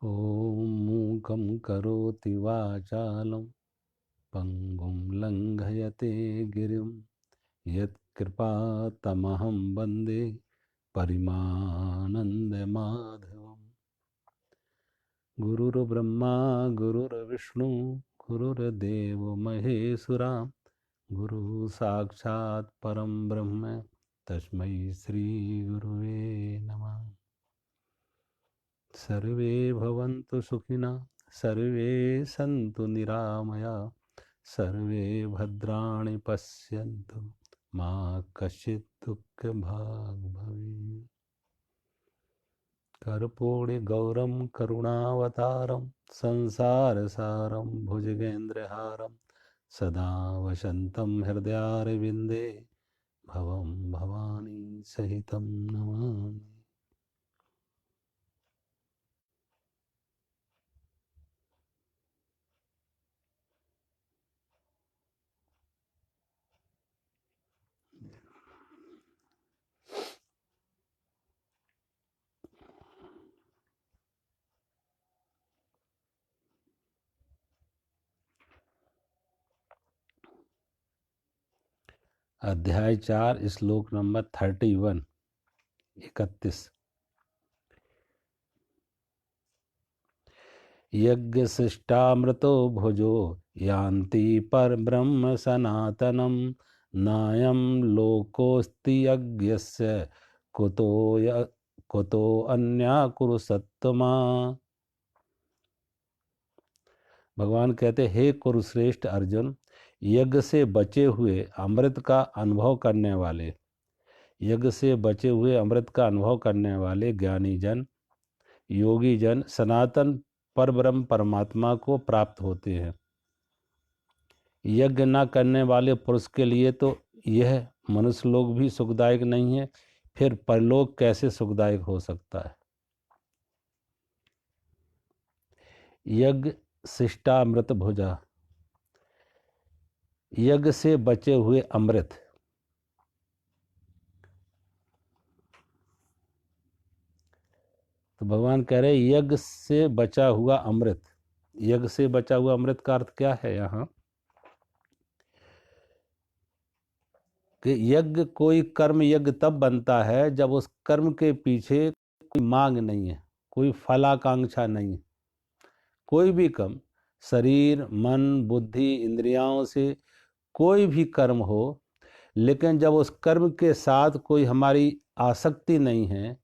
ॐ मूकं करोति वाचालं पङ्गुं लङ्घयते गिरिं यत्कृपातमहं वन्दे परिमानन्दमाधवम्। गुरुर्ब्रह्मा गुरुर्विष्णु गुरुर्देवो महेश्वरा गुरुः साक्षात् परं ब्रह्म तस्मै श्रीगुरुवे नमः। सर्वे भवन्तु सुखिनः, सर्वे सन्तु निरामयाः, सर्वे भद्राणि पश्यन्तु मा कश्चित् दुःखभाग् भवेत्। कर्पूरगौरं करुणावतारं संसारसारं भुजगेन्द्रहारं सदा वसन्तं हृदयारविन्दे भवं भवानी सहितं नमामि। अध्याय 4 श्लोक नंबर 31। यज्ञशिष्टामृतो भुजो यान्ति परब्रह्म सनातनं नायं लोकोऽस्ति यज्ञस्य कुतो अन्या कुरु सत्तमा। भगवान कहते, हे कुरुश्रेष्ठ अर्जुन, यज्ञ से बचे हुए अमृत का अनुभव करने वाले, यज्ञ से बचे हुए अमृत का अनुभव करने वाले ज्ञानी जन, योगी जन सनातन परब्रह्म परमात्मा को प्राप्त होते हैं। यज्ञ न करने वाले पुरुष के लिए तो यह मनुष्य लोक भी सुखदायक नहीं है, फिर परलोक कैसे सुखदायक हो सकता है। यज्ञ शिष्टामृत भुजा, यज्ञ से बचे हुए अमृत। तो भगवान कह रहे यज्ञ से बचा हुआ अमृत। यज्ञ से बचा हुआ अमृत का अर्थ क्या है यहाँ कि यज्ञ, कोई कर्म यज्ञ तब बनता है जब उस कर्म के पीछे कोई मांग नहीं है, कोई फलाकांक्षा नहीं है। कोई भी कर्म, शरीर मन बुद्धि इंद्रियों से कोई भी कर्म हो, लेकिन जब उस कर्म के साथ कोई हमारी आसक्ति नहीं है,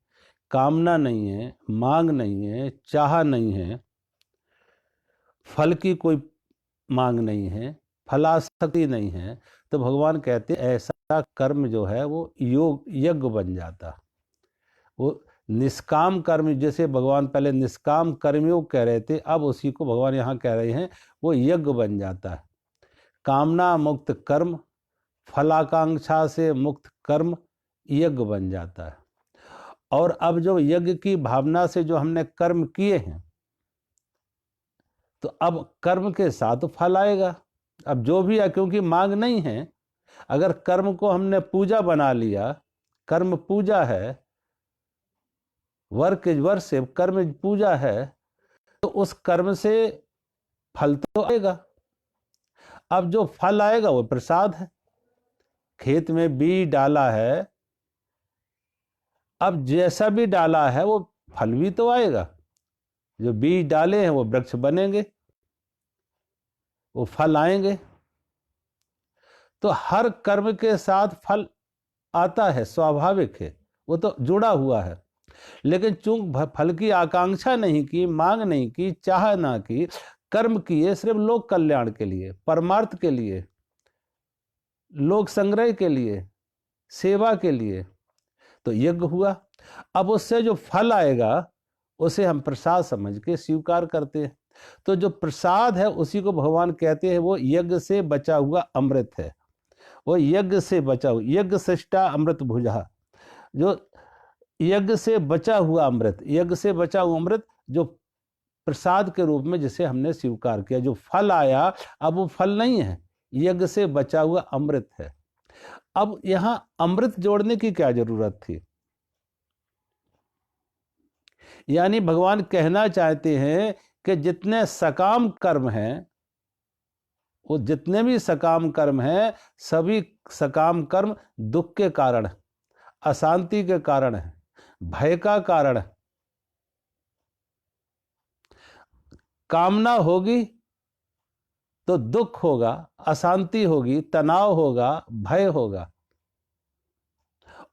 कामना नहीं है, मांग नहीं है, चाह नहीं है, फल की कोई मांग नहीं है, फलासक्ति नहीं है, तो भगवान कहते ऐसा कर्म जो है वो योग यज्ञ बन जाता। वो निष्काम कर्म, जैसे भगवान पहले निष्काम कर्मयोग कह रहे थे, अब उसी को भगवान यहाँ कह रहे हैं वो यज्ञ बन जाता है। कामना मुक्त कर्म, फलाकांक्षा से मुक्त कर्म यज्ञ बन जाता है। और अब जो यज्ञ की भावना से जो हमने कर्म किए हैं, तो अब कर्म के साथ फल आएगा। अब जो भी है, क्योंकि मांग नहीं है। अगर कर्म को हमने पूजा बना लिया, कर्म पूजा है, वर्क इज वर्शिप, कर्म पूजा है, तो उस कर्म से फल तो आएगा। अब जो फल आएगा वो प्रसाद है। खेत में बीज डाला है, अब जैसा भी डाला है वो फल भी तो आएगा। जो बीज डाले हैं वो वृक्ष बनेंगे, वो फल आएंगे। तो हर कर्म के साथ फल आता है, स्वाभाविक है, वो तो जुड़ा हुआ है। लेकिन चूंक फल की आकांक्षा नहीं की, मांग नहीं की, चाह ना की, कर्म किए सिर्फ लोक कल्याण के लिए, परमार्थ के लिए, लोक संग्रह के लिए, सेवा के लिए, तो यज्ञ हुआ। अब उससे जो फल आएगा उसे हम प्रसाद समझ के स्वीकार करते हैं। तो जो प्रसाद है उसी को भगवान कहते हैं वो यज्ञ से बचा हुआ अमृत है। वो यज्ञ से बचा हुआ, यज्ञ शिष्टा अमृत भुजा, जो यज्ञ से बचा हुआ अमृत, यज्ञ से बचा हुआ अमृत जो प्रसाद के रूप में जिसे हमने स्वीकार किया, जो फल आया अब वो फल नहीं है, यज्ञ से बचा हुआ अमृत है। अब यहाँ अमृत जोड़ने की क्या जरूरत थी। यानी भगवान कहना चाहते हैं कि जितने सकाम कर्म हैं, वो जितने भी सकाम कर्म हैं, सभी सकाम कर्म दुख के कारण, अशांति के कारण है, भय का कारण है। कामना होगी तो दुख होगा, अशांति होगी, तनाव होगा, भय होगा।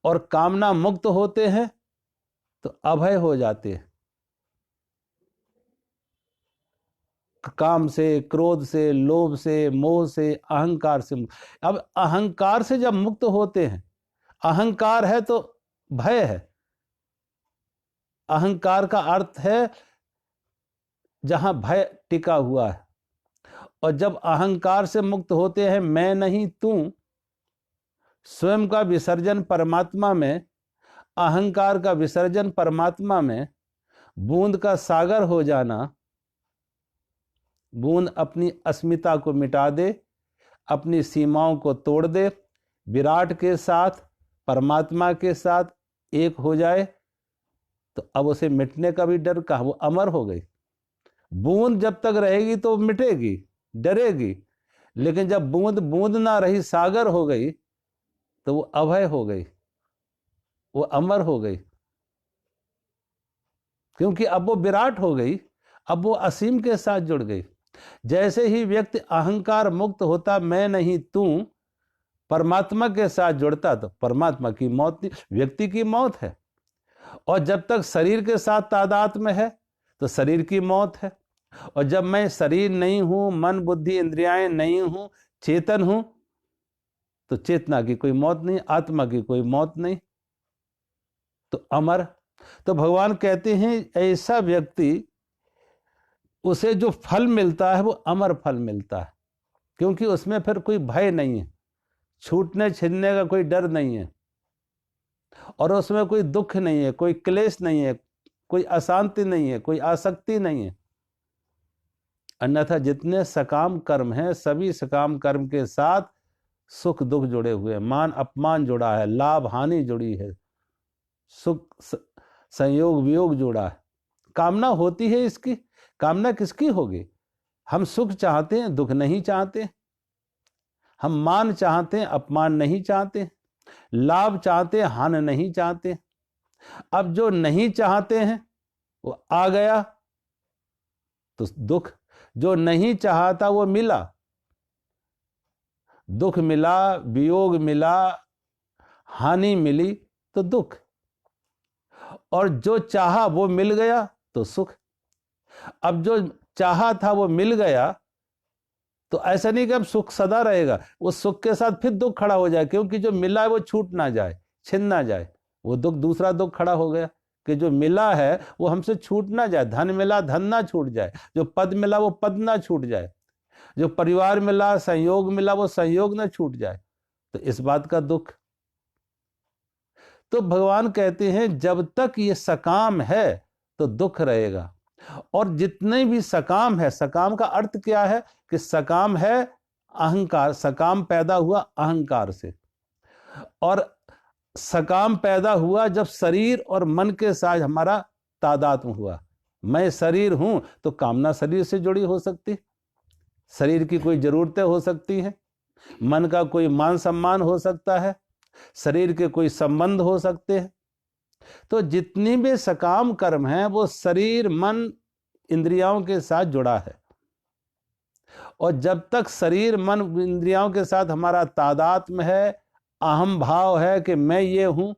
और कामना मुक्त होते हैं तो अभय हो जाते हैं। काम से, क्रोध से, लोभ से, मोह से, अहंकार से। अब अहंकार से जब मुक्त होते हैं, अहंकार है तो भय है। अहंकार का अर्थ है जहां भय टिका हुआ है। और जब अहंकार से मुक्त होते हैं, मैं नहीं तू, स्वयं का विसर्जन परमात्मा में, अहंकार का विसर्जन परमात्मा में, बूंद का सागर हो जाना। बूंद अपनी अस्मिता को मिटा दे, अपनी सीमाओं को तोड़ दे, विराट के साथ, परमात्मा के साथ एक हो जाए, तो अब उसे मिटने का भी डर कहाँ, वो अमर हो गई। बूंद जब तक रहेगी तो मिटेगी, डरेगी, लेकिन जब बूंद बूंद ना रही, सागर हो गई, तो वो अभय हो गई, वो अमर हो गई। क्योंकि अब वो विराट हो गई, अब वो असीम के साथ जुड़ गई। जैसे ही व्यक्ति अहंकार मुक्त होता, मैं नहीं तू, परमात्मा के साथ जुड़ता, तो परमात्मा की मौत, व्यक्ति की मौत है। और जब तक शरीर के साथ तादात्म्य में है तो शरीर की मौत है। और जब मैं शरीर नहीं हूं, मन बुद्धि इंद्रियाएं नहीं हूं, चेतन हूं, तो चेतना की कोई मौत नहीं, आत्मा की कोई मौत नहीं, तो अमर। तो भगवान कहते हैं ऐसा व्यक्ति, उसे जो फल मिलता है वो अमर फल मिलता है। क्योंकि उसमें फिर कोई भय नहीं है, छूटने छिनने का कोई डर नहीं है, और उसमें कोई दुख नहीं है, कोई क्लेश नहीं है, कोई अशांति नहीं है, कोई आसक्ति नहीं है। अन्यथा जितने सकाम कर्म हैं, सभी सकाम कर्म के साथ सुख दुख जुड़े हुए हैं, मान अपमान जुड़ा है, लाभ हानि जुड़ी है, सुख संयोग वियोग जुड़ा है। कामना होती है इसकी। कामना किसकी होगी? हम सुख चाहते हैं, दुख नहीं चाहते। हम मान चाहते हैं, अपमान नहीं चाहते। लाभ चाहते हैं, हानि नहीं चाहते। अब जो नहीं चाहते हैं वो आ गया तो दुख, जो नहीं चाहता वो मिला, दुख मिला, वियोग मिला, हानि मिली तो दुख, और जो चाहा वो मिल गया तो सुख। अब जो चाहा था वो मिल गया, तो ऐसा नहीं कि अब सुख सदा रहेगा, उस सुख के साथ फिर दुख खड़ा हो जाए, क्योंकि जो मिला है वो छूट ना जाए, छिन ना जाए। वो दुख, दूसरा दुख खड़ा हो गया कि जो मिला है वो हमसे छूट ना जाए। धन मिला, धन ना छूट जाए। जो पद मिला वो पद ना छूट जाए। जो परिवार मिला, संयोग मिला, वो संयोग ना छूट जाए। तो इस बात का दुख। तो भगवान कहते हैं जब तक ये सकाम है तो दुख रहेगा। और जितने भी सकाम है, सकाम का अर्थ क्या है कि सकाम है अहंकार। सकाम पैदा हुआ अहंकार से, और सकाम पैदा हुआ जब शरीर और मन के साथ हमारा तादात्म्य हुआ। मैं शरीर हूं तो कामना शरीर से जुड़ी हो सकती, शरीर की कोई जरूरतें हो सकती हैं, मन का कोई मान सम्मान हो सकता है, शरीर के कोई संबंध हो सकते हैं। तो जितनी भी सकाम कर्म हैं वो शरीर मन इंद्रियों के साथ जुड़ा है। और जब तक शरीर मन इंद्रियों के साथ हमारा तादात्म्य है, अहम भाव है कि मैं ये हूं,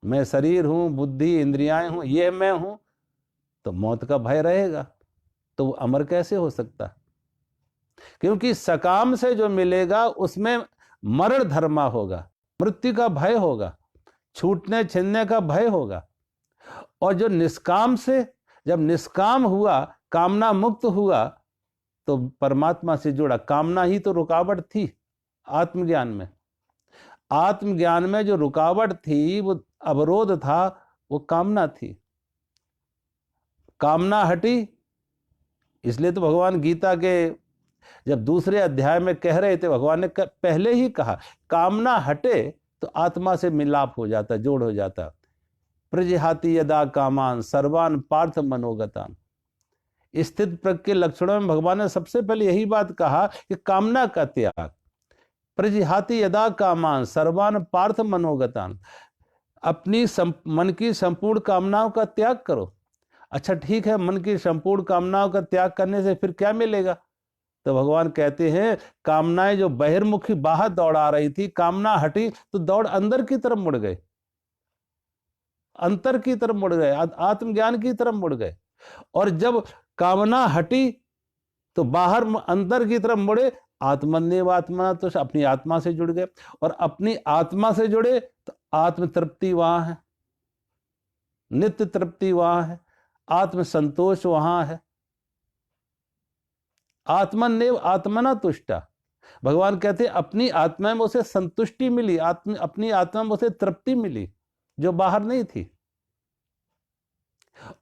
मैं शरीर हूं, बुद्धि इंद्रियाएं हूं, ये मैं हूं, तो मौत का भय रहेगा। तो वो अमर कैसे हो सकता? क्योंकि सकाम से जो मिलेगा उसमें मरण धर्मा होगा, मृत्यु का भय होगा, छूटने छिनने का भय होगा। और जो निष्काम से, जब निष्काम हुआ, कामना मुक्त हुआ, तो परमात्मा से जुड़ा। कामना ही तो रुकावट थी आत्मज्ञान में। आत्मज्ञान में जो रुकावट थी, वो अवरोध था, वो कामना थी। कामना हटी, इसलिए तो भगवान गीता के जब दूसरे अध्याय में कह रहे थे, भगवान ने पहले ही कहा कामना हटे तो आत्मा से मिलाप हो जाता, जोड़ हो जाता। प्रजिहाति यदा कामान सर्वान पार्थ मनोगतान। स्थित प्रज्ञ के लक्षणों में भगवान ने सबसे पहले यही बात कहा कि कामना का त्याग। प्रजिहाति यदा कामान सर्वान पार्थ मनोगतान, अपनी मन की संपूर्ण कामनाओं का त्याग करो। अच्छा ठीक है, मन की संपूर्ण कामनाओं का त्याग करने से फिर क्या मिलेगा? तो भगवान कहते हैं कामनाएं जो बहिर्मुखी बाहर दौड़ा रही थी, कामना हटी तो दौड़ अंदर की तरफ मुड़ गए, अंतर की तरफ मुड़ गए, आत्मज्ञान की तरफ मुड़ गए। और जब कामना हटी तो बाहर अंदर की तरफ मुड़े, आत्मन्येव आत्मा, तो अपनी आत्मा से जुड़ गए। और अपनी आत्मा से जुड़े तो आत्म तृप्ति वहां है, नित्य तृप्ति वहां है, आत्म संतोष वहां है। आत्मन्येव आत्मना तुष्टा, भगवान कहते हैं अपनी आत्मा में उसे संतुष्टि मिली, अपनी आत्मा में उसे तृप्ति मिली जो बाहर नहीं थी।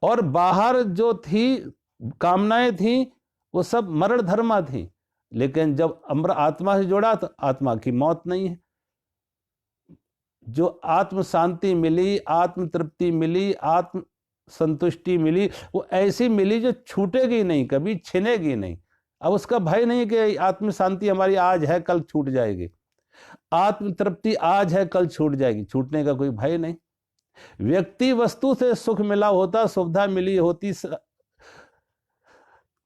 और बाहर जो थी कामनाएं थी वो सब मरण धर्मा थी, लेकिन जब अमर आत्मा से जुड़ा तो आत्मा की मौत नहीं है। जो आत्म शांति मिली, आत्म तृप्ति मिली, आत्म संतुष्टि मिली, वो ऐसी मिली जो छूटेगी नहीं, कभी छिनेगी नहीं। अब उसका भय नहीं कि आत्म शांति हमारी आज है कल छूट जाएगी, आत्म तृप्ति आज है कल छूट जाएगी, छूटने का कोई भय नहीं। व्यक्ति वस्तु से सुख मिला होता, सुविधा मिली होती,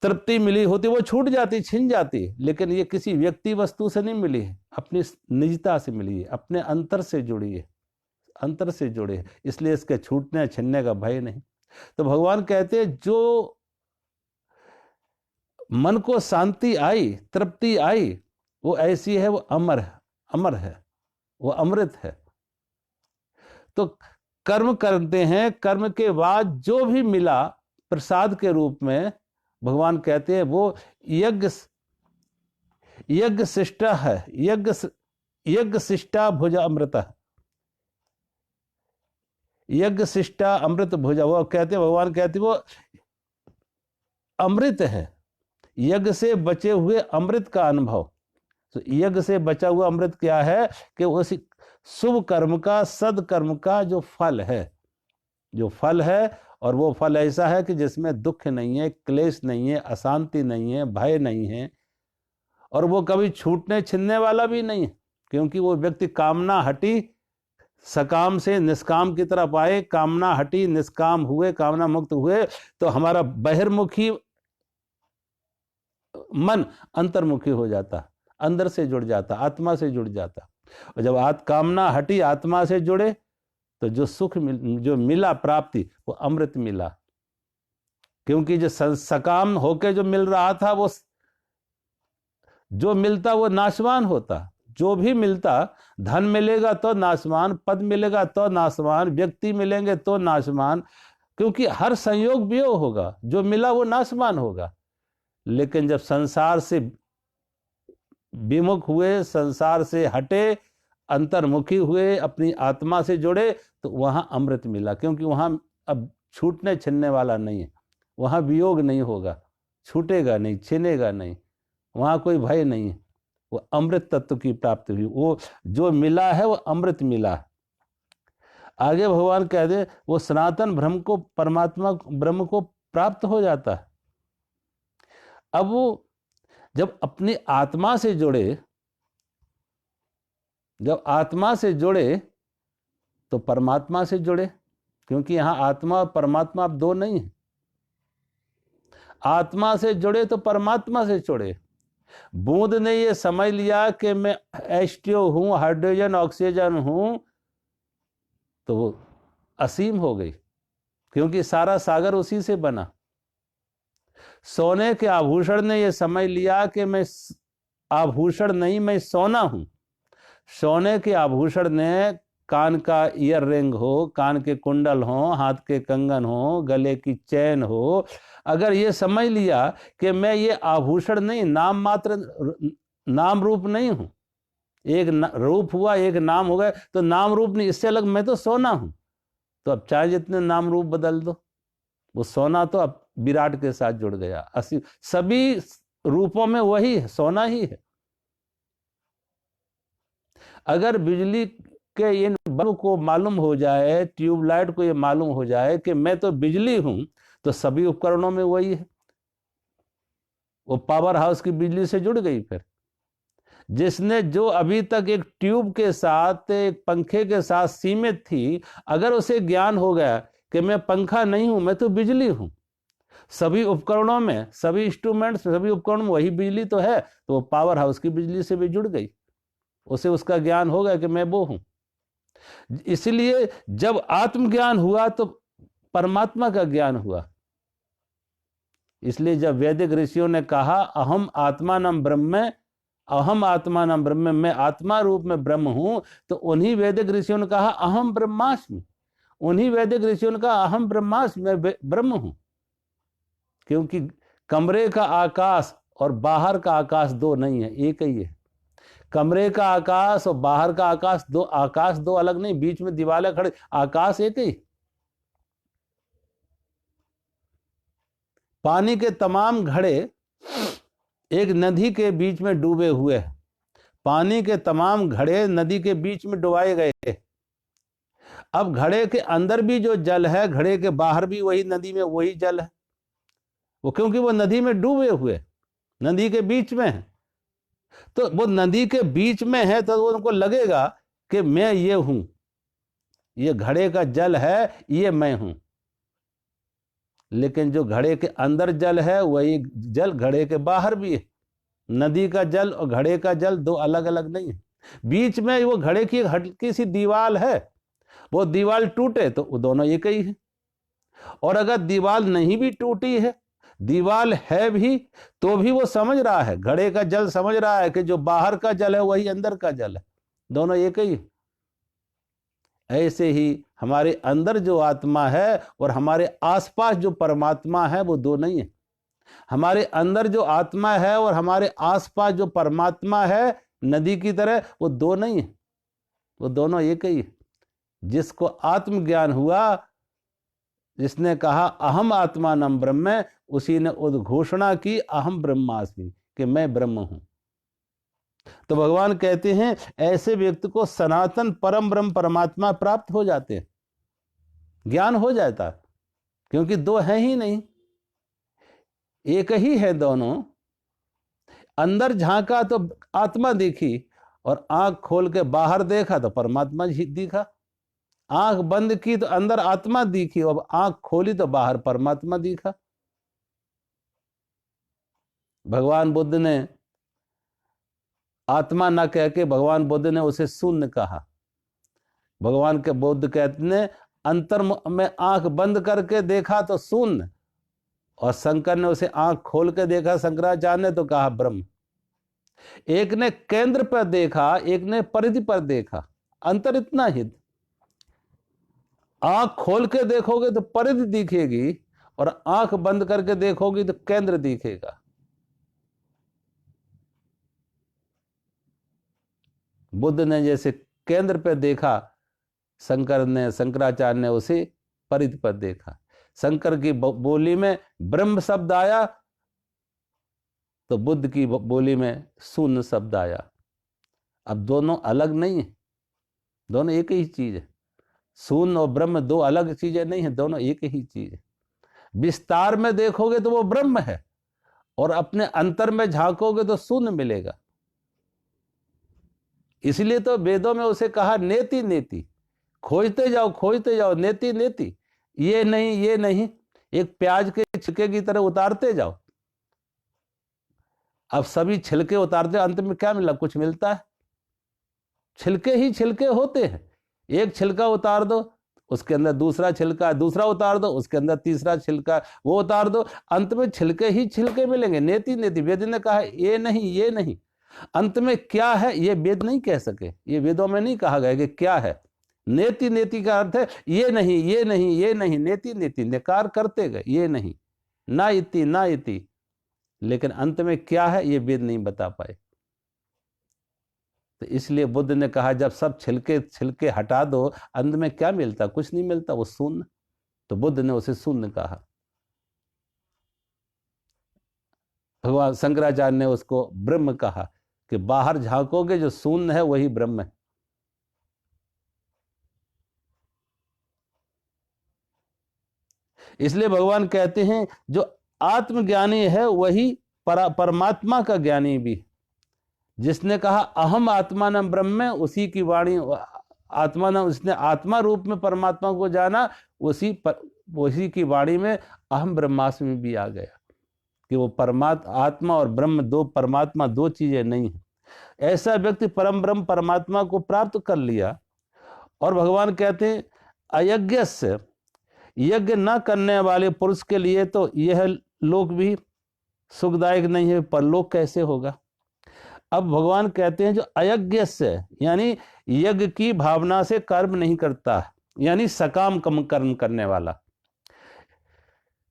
तृप्ति मिली होती, वो छूट जाती, छिन जाती, लेकिन ये किसी व्यक्ति वस्तु से नहीं मिली है, अपनी निजता से मिली है, अपने अंतर से जुड़ी है, अंतर से जुड़े है, इसलिए इसके छूटने छिनने का भय नहीं। तो भगवान कहते हैं जो मन को शांति आई, तृप्ति आई, वो ऐसी है, वो अमर है, अमर है, वो अमृत है। तो कर्म करते हैं, कर्म के बाद जो भी मिला प्रसाद के रूप में, भगवान कहते हैं वो यज्ञ शिष्टा है, यज्ञ शिष्टा भुज अमृत, यज्ञ शिष्टा अमृत भुजा। वो कहते हैं, भगवान कहते हैं वो अमृत है, यज्ञ से बचे हुए अमृत का अनुभव। तो यज्ञ से बचा हुआ अमृत क्या है कि उस शुभ कर्म का, सदकर्म का जो फल है, जो फल है, और वो फल ऐसा है कि जिसमें दुख नहीं है, क्लेश नहीं है, अशांति नहीं है, भय नहीं है, और वो कभी छूटने छिनने वाला भी नहीं है, क्योंकि वो व्यक्ति कामना हटी, सकाम से निष्काम की तरफ आए, कामना हटी, निष्काम हुए, कामना मुक्त हुए, तो हमारा बहिर्मुखी मन अंतर्मुखी हो जाता, अंदर से जुड़ जाता, आत्मा से जुड़ जाता। और जब कामना हटी, आत्मा से जुड़े, तो जो सुख जो मिला प्राप्ति, वो अमृत मिला। क्योंकि जो सकाम होके जो मिल रहा था, वो जो मिलता वो नाशवान होता। जो भी मिलता, धन मिलेगा तो नाशवान, पद मिलेगा तो नाशवान, व्यक्ति मिलेंगे तो नाशवान, क्योंकि हर संयोग वियोग होगा, जो मिला वो नाशवान होगा। लेकिन जब संसार से विमुख हुए, संसार से हटे, अंतर्मुखी हुए, अपनी आत्मा से जुड़े, तो वहां अमृत मिला, क्योंकि वहां अब छूटने छिनने वाला नहीं है, वहां वियोग नहीं होगा, छूटेगा नहीं, छिनेगा नहीं, वहां कोई भय नहीं है, वो अमृत तत्व की प्राप्ति हुई, वो जो मिला है वो अमृत मिला। आगे भगवान कह दे वो सनातन ब्रह्म को, परमात्मा ब्रह्म को प्राप्त हो जाता है। अब वो जब अपनी आत्मा से जुड़े, जब आत्मा से जुड़े तो परमात्मा से जुड़े, क्योंकि यहां आत्मा और परमात्मा अब दो नहीं है। आत्मा से जुड़े तो परमात्मा से जुड़े। बूंद ने ये समझ लिया कि मैं H2O हूं, हाइड्रोजन ऑक्सीजन हूं, तो वो असीम हो गई, क्योंकि सारा सागर उसी से बना। सोने के आभूषण ने यह समझ लिया कि मैं आभूषण नहीं, मैं सोना हूं। सोने के आभूषण ने कान का ईयर रिंग हो, कान के कुंडल हो, हाथ के कंगन हो, गले की चैन हो, अगर ये समझ लिया कि मैं ये आभूषण नहीं, नाम मात्र, नाम रूप नहीं हूं, एक रूप हुआ, एक नाम हो गया, तो नाम रूप नहीं, इससे अलग मैं तो सोना हूं। तो अब चाहे जितने नाम रूप बदल दो, वो सोना तो अब विराट के साथ जुड़ गया। सभी रूपों में वही है, सोना ही है। अगर बिजली के इन बल्ब को मालूम हो जाए, ट्यूबलाइट को ये मालूम हो जाए कि मैं तो बिजली हूं, तो सभी उपकरणों में वही है, वो पावर हाउस की बिजली से जुड़ गई। फिर जिसने जो अभी तक एक ट्यूब के साथ, एक पंखे के साथ सीमित थी, अगर उसे ज्ञान हो गया कि मैं पंखा नहीं हूं, मैं तो बिजली हूं, सभी उपकरणों में, सभी इंस्ट्रूमेंट्स, सभी उपकरणों में वही बिजली तो है, तो वो पावर हाउस की बिजली से भी जुड़ गई, उसे उसका ज्ञान हो गया कि मैं वो हूं। इसलिए जब आत्मज्ञान हुआ तो परमात्मा का ज्ञान हुआ। इसलिए जब वैदिक ऋषियों ने कहा अहम आत्मानम ब्रह्म, अहम आत्मानम ब्रह्म, मैं आत्मा रूप में ब्रह्म हूं, तो उन्हीं वैदिक ऋषियों ने कहा अहम ब्रह्मास्मि, उन्हीं वैदिक ऋषियों ने कहा अहम ब्रह्मास्मि, मैं ब्रह्म हूं। क्योंकि कमरे का आकाश और बाहर का आकाश दो नहीं है, एक ही है। कमरे का आकाश और बाहर का आकाश दो अलग नहीं, बीच में दीवारें खड़े, आकाश एक ही। पानी के तमाम घड़े एक नदी के बीच में डूबे हुए हैं, पानी के तमाम घड़े नदी के बीच में डुबाए गए। अब घड़े के अंदर भी जो जल है, घड़े के बाहर भी वही नदी में वही जल है, वो क्योंकि वो नदी में डूबे हुए, नदी के बीच में है। तो वो नदी के बीच में है तो वो उनको लगेगा कि मैं ये हूं, ये घड़े का जल है, ये मैं हूं। लेकिन जो घड़े के अंदर जल है वही जल घड़े के बाहर भी है। नदी का जल और घड़े का जल दो अलग अलग नहीं है। बीच में वो घड़े की हल्की सी दीवार है, वो दीवार टूटे तो वो दोनों एक ही है। और अगर दीवार नहीं भी टूटी है, दीवार है भी, तो भी वो समझ रहा है, घड़े का जल समझ रहा है कि जो बाहर का जल है वही अंदर का जल है, दोनों एक ही। ऐसे ही हमारे अंदर जो आत्मा है और हमारे आसपास जो परमात्मा है वो दो नहीं है। हमारे अंदर जो आत्मा है और हमारे आसपास जो परमात्मा है नदी की तरह, वो दो नहीं है, वो दोनों एक ही है। जिसको आत्मज्ञान हुआ, जिसने कहा अहम आत्मानम ब्रह्म, उसी ने उद्घोषणा की अहम ब्रह्मास्मि, कि मैं ब्रह्म हूं। तो भगवान कहते हैं ऐसे व्यक्ति को सनातन परम ब्रह्म परमात्मा प्राप्त हो जाते हैं, ज्ञान हो जाता, क्योंकि दो है ही नहीं, एक ही है दोनों। अंदर झांका तो आत्मा दिखी, और आंख खोल के बाहर देखा तो परमात्मा दिखा। आंख बंद की तो अंदर आत्मा दिखी, और आंख खोली तो बाहर परमात्मा दिखा। भगवान बुद्ध ने आत्मा ना कह के भगवान बुद्ध ने उसे शून्य कहा। भगवान के बुद्ध कहते ने अंतर में आंख बंद करके देखा तो शून्य, और शंकर ने उसे आंख खोल के देखा, शंकराचार्य ने तो कहा ब्रह्म। एक ने केंद्र पर देखा, एक ने परिधि पर देखा, अंतर इतना ही। आंख खोल के देखोगे तो परिधि दिखेगी, और आंख बंद करके देखोगे तो केंद्र दिखेगा। बुद्ध ने जैसे केंद्र पर देखा, शंकराचार्य ने उसे परिधि पर देखा। शंकर की बोली में ब्रह्म शब्द आया, तो बुद्ध की बोली में शून्य शब्द आया। अब दोनों अलग नहीं है, दोनों एक ही चीज है। शून्य और ब्रह्म दो अलग चीजें नहीं है, दोनों एक ही चीज है। विस्तार में देखोगे तो वो ब्रह्म है, और अपने अंतर में झांकोगे तो शून्य मिलेगा। इसलिए तो वेदों में उसे कहा नेति नेति, खोजते जाओ खोजते जाओ, नेति नेति, ये नहीं ये नहीं, एक प्याज के छिलके की तरह उतारते जाओ। अब सभी छिलके उतारते, अंत में क्या मिला? कुछ मिलता है? छिलके ही छिलके होते हैं। एक छिलका उतार दो, उसके अंदर दूसरा छिलका, दूसरा उतार दो, उसके अंदर तीसरा छिलका, वो उतार दो, अंत में छिलके ही छिलके मिलेंगे। नेति नेति, वेद ने कहा ये नहीं ये नहीं। अंत में क्या है ये वेद नहीं कह सके, ये वेदों में नहीं कहा गया कि क्या है। नेति नेति का अर्थ है ये नहीं ये नहीं ये नहीं, नेति नेति, निकार करते गए, ये नहीं, ना इति ना इति, लेकिन अंत में क्या है ये वेद नहीं बता पाए। तो इसलिए बुद्ध ने कहा जब सब छिलके छिलके हटा दो, अंत में क्या मिलता? कुछ नहीं मिलता, वो शून्य। तो बुद्ध ने उसे शून्य कहा। भगवान शंकराचार्य ने उसको ब्रह्म कहा, कि बाहर झांकोगे जो शून्य है वही ब्रह्म है। इसलिए भगवान कहते हैं जो आत्मज्ञानी है वही परमात्मा का ज्ञानी भी। जिसने कहा अहम आत्मा न ब्रह्म, उसी की वाणी आत्मा न, उसने आत्मा रूप में परमात्मा को जाना, उसी की वाणी में अहम ब्रह्मास्मि भी आ गया कि वो आत्मा और ब्रह्म परमात्मा दो चीजें नहीं है। ऐसा व्यक्ति परम ब्रह्म परमात्मा को प्राप्त कर लिया। और भगवान कहते हैं अयज्ञ से, यज्ञ न करने वाले पुरुष के लिए तो यह लोक भी सुखदायक नहीं है, परलोक कैसे होगा। अब भगवान कहते हैं जो अयज्ञ से, यानी यज्ञ की भावना से कर्म नहीं करता, यानी सकाम कर्म करने वाला,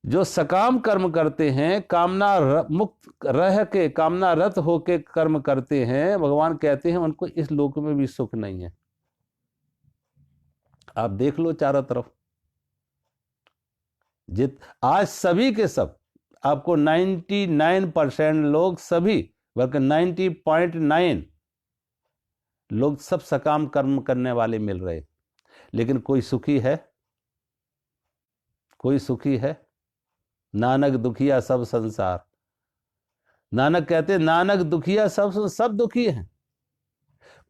जो सकाम कर्म करते हैं, कामना मुक्त रह के, कामना रत होके कर्म करते हैं, भगवान कहते हैं उनको इस लोक में भी सुख नहीं है। आप देख लो चारों तरफ, आज सभी के सब आपको 99% लोग, सभी बल्कि 90.9 लोग सब सकाम कर्म करने वाले मिल रहे, लेकिन कोई सुखी है? कोई सुखी है? नानक दुखिया सब संसार। नानक कहते नानक दुखिया सब दुखी हैं।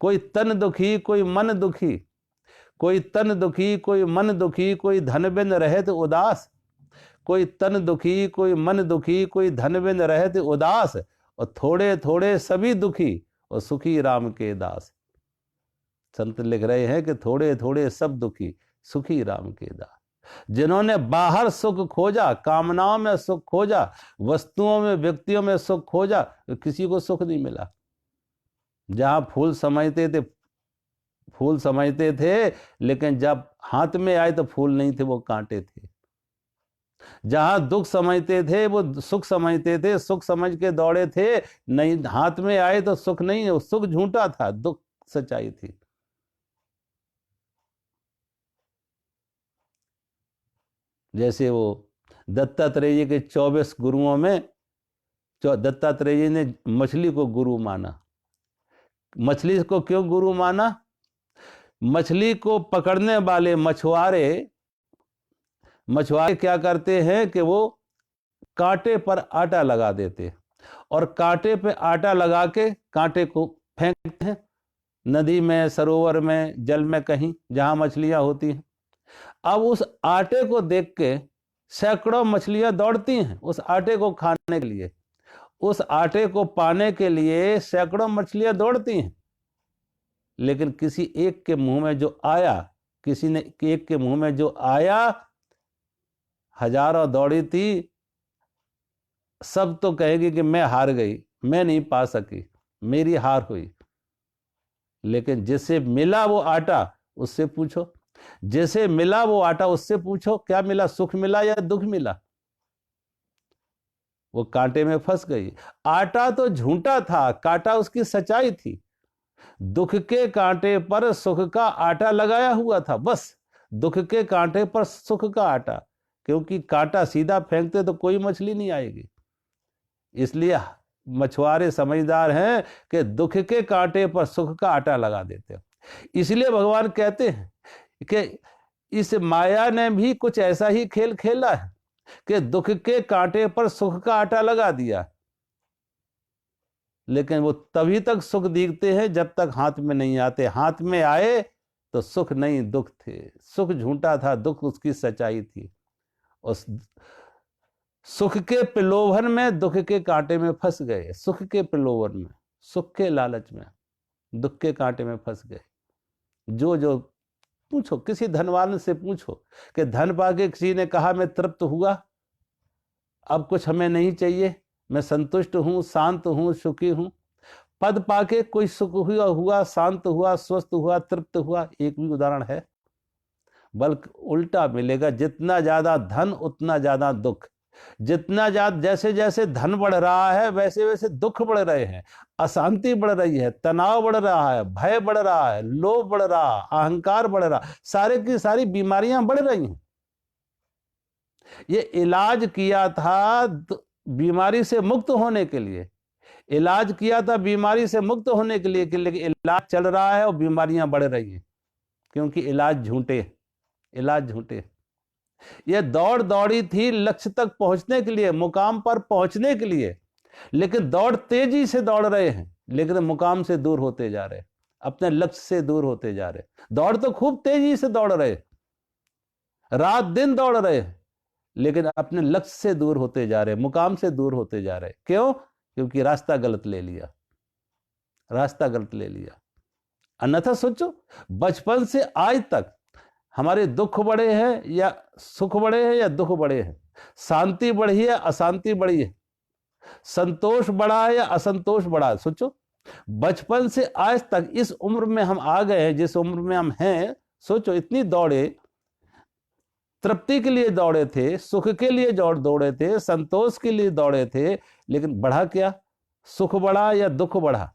कोई तन दुखी, कोई मन दुखी, कोई तन दुखी, कोई मन दुखी, कोई धन बिन रहत उदास, कोई तन दुखी, कोई मन दुखी, कोई धन बिन रहत उदास, और थोड़े थोड़े सभी दुखी और सुखी राम के दास। संत लिख रहे हैं कि थोड़े थोड़े सब दुखी, सुखी राम के दास। जिन्होंने बाहर सुख खोजा, कामनाओं में सुख खोजा, वस्तुओं में, व्यक्तियों में सुख खोजा, तो किसी को सुख नहीं मिला। जहां फूल समझते थे, लेकिन जब हाथ में आए तो फूल नहीं थे, वो कांटे थे। जहां दुख समझते थे वो सुख समझते थे, सुख समझ के दौड़े थे, नहीं हाथ में आए तो सुख नहीं, वो सुख झूठा था, दुख सच्चाई थी। जैसे वो दत्तात्रेय जी के 24 गुरुओं में दत्तात्रेय जी ने मछली को गुरु माना। मछली को क्यों गुरु माना? मछली को पकड़ने वाले मछुआरे क्या करते हैं कि वो कांटे पर आटा लगा देते, और कांटे पे आटा लगा के कांटे को फेंकते हैं नदी में, सरोवर में, जल में, कहीं जहां मछलियां होती हैं। अब उस आटे को देख के सैकड़ों मछलियां दौड़ती हैं उस आटे को खाने के लिए, उस आटे को पाने के लिए सैकड़ों मछलियां दौड़ती हैं। लेकिन किसी एक के मुंह में जो आया, किसी ने एक के मुंह में जो आया, हजारों दौड़ी थी, सब तो कहेगी कि मैं हार गई, मैं नहीं पा सकी, मेरी हार हुई। लेकिन जिसे मिला वो आटा, उससे पूछो, जिसे मिला वो आटा, उससे पूछो क्या मिला, सुख मिला या दुख मिला। वो कांटे में फंस गई। आटा तो झूठा था, कांटा उसकी सच्चाई थी। दुख के कांटे पर सुख का आटा लगाया हुआ था, बस दुख के कांटे पर सुख का आटा, क्योंकि कांटा सीधा फेंकते तो कोई मछली नहीं आएगी। इसलिए मछुआरे समझदार हैं कि दुख के कांटे पर सुख का आटा लगा देते हैं। इसलिए भगवान कहते हैं कि इस माया ने भी कुछ ऐसा ही खेल खेला है कि दुख के कांटे पर सुख का आटा लगा दिया, लेकिन वो तभी तक सुख दिखते हैं जब तक हाथ में नहीं आते। हाथ में आए तो सुख नहीं, दुख थे। सुख झूठा था, दुख उसकी सच्चाई थी। उस सुख के प्रलोभन में दुख के कांटे में फंस गए, सुख के प्रलोभन में, सुख के लालच में दुख के कांटे में फंस गए। जो पूछो, किसी धनवान से पूछो कि धन पाके किसी ने कहा मैं तृप्त हुआ, अब कुछ हमें नहीं चाहिए, मैं संतुष्ट हूं, शांत हूं, सुखी हूं। पद पाके कोई सुख हुआ, शांत हुआ, स्वस्थ हुआ, तृप्त हुआ? एक भी उदाहरण है? बल्कि उल्टा मिलेगा, जितना ज्यादा धन उतना ज्यादा दुख। जितना ज्यादा, जैसे जैसे धन बढ़ रहा है वैसे वैसे दुख बढ़ रहे हैं, अशांति बढ़ रही है, तनाव बढ़ रहा है, भय बढ़ रहा है, लोभ बढ़ रहा है, अहंकार बढ़ रहा, सारे की सारी बीमारियां बढ़ रही हैं। ये इलाज किया था बीमारी से मुक्त होने के लिए, इलाज किया था बीमारी से मुक्त होने के लिए, लेकिन इलाज चल रहा है और बीमारियां बढ़ रही हैं, क्योंकि इलाज झूठे। ये दौड़ दौड़ी थी लक्ष्य तक पहुंचने के लिए, मुकाम पर पहुंचने के लिए, लेकिन दौड़ तेजी से दौड़ रहे हैं, लेकिन मुकाम से दूर होते जा रहे, अपने लक्ष्य से दूर होते जा रहे। दौड़ तो खूब तेजी से दौड़ रहे, रात दिन दौड़ रहे, लेकिन अपने लक्ष्य से दूर होते जा रहे, मुकाम से दूर होते जा रहे। क्यों? क्योंकि रास्ता गलत ले लिया, रास्ता गलत ले लिया। अन्यथा सोचो, बचपन से आज तक हमारे दुख बड़े हैं या सुख बड़े हैं या दुख बड़े हैं, शांति बढ़ी है अशांति बढ़ी है, संतोष बढ़ा है या असंतोष बढ़ा है? सोचो, बचपन से आज तक इस उम्र में हम आ गए हैं, जिस उम्र में हम हैं, सोचो इतनी दौड़े, तृप्ति के लिए दौड़े थे, सुख के लिए दौड़े थे, संतोष के लिए दौड़े थे, लेकिन बढ़ा क्या? सुख बढ़ा या दुख बढ़ा?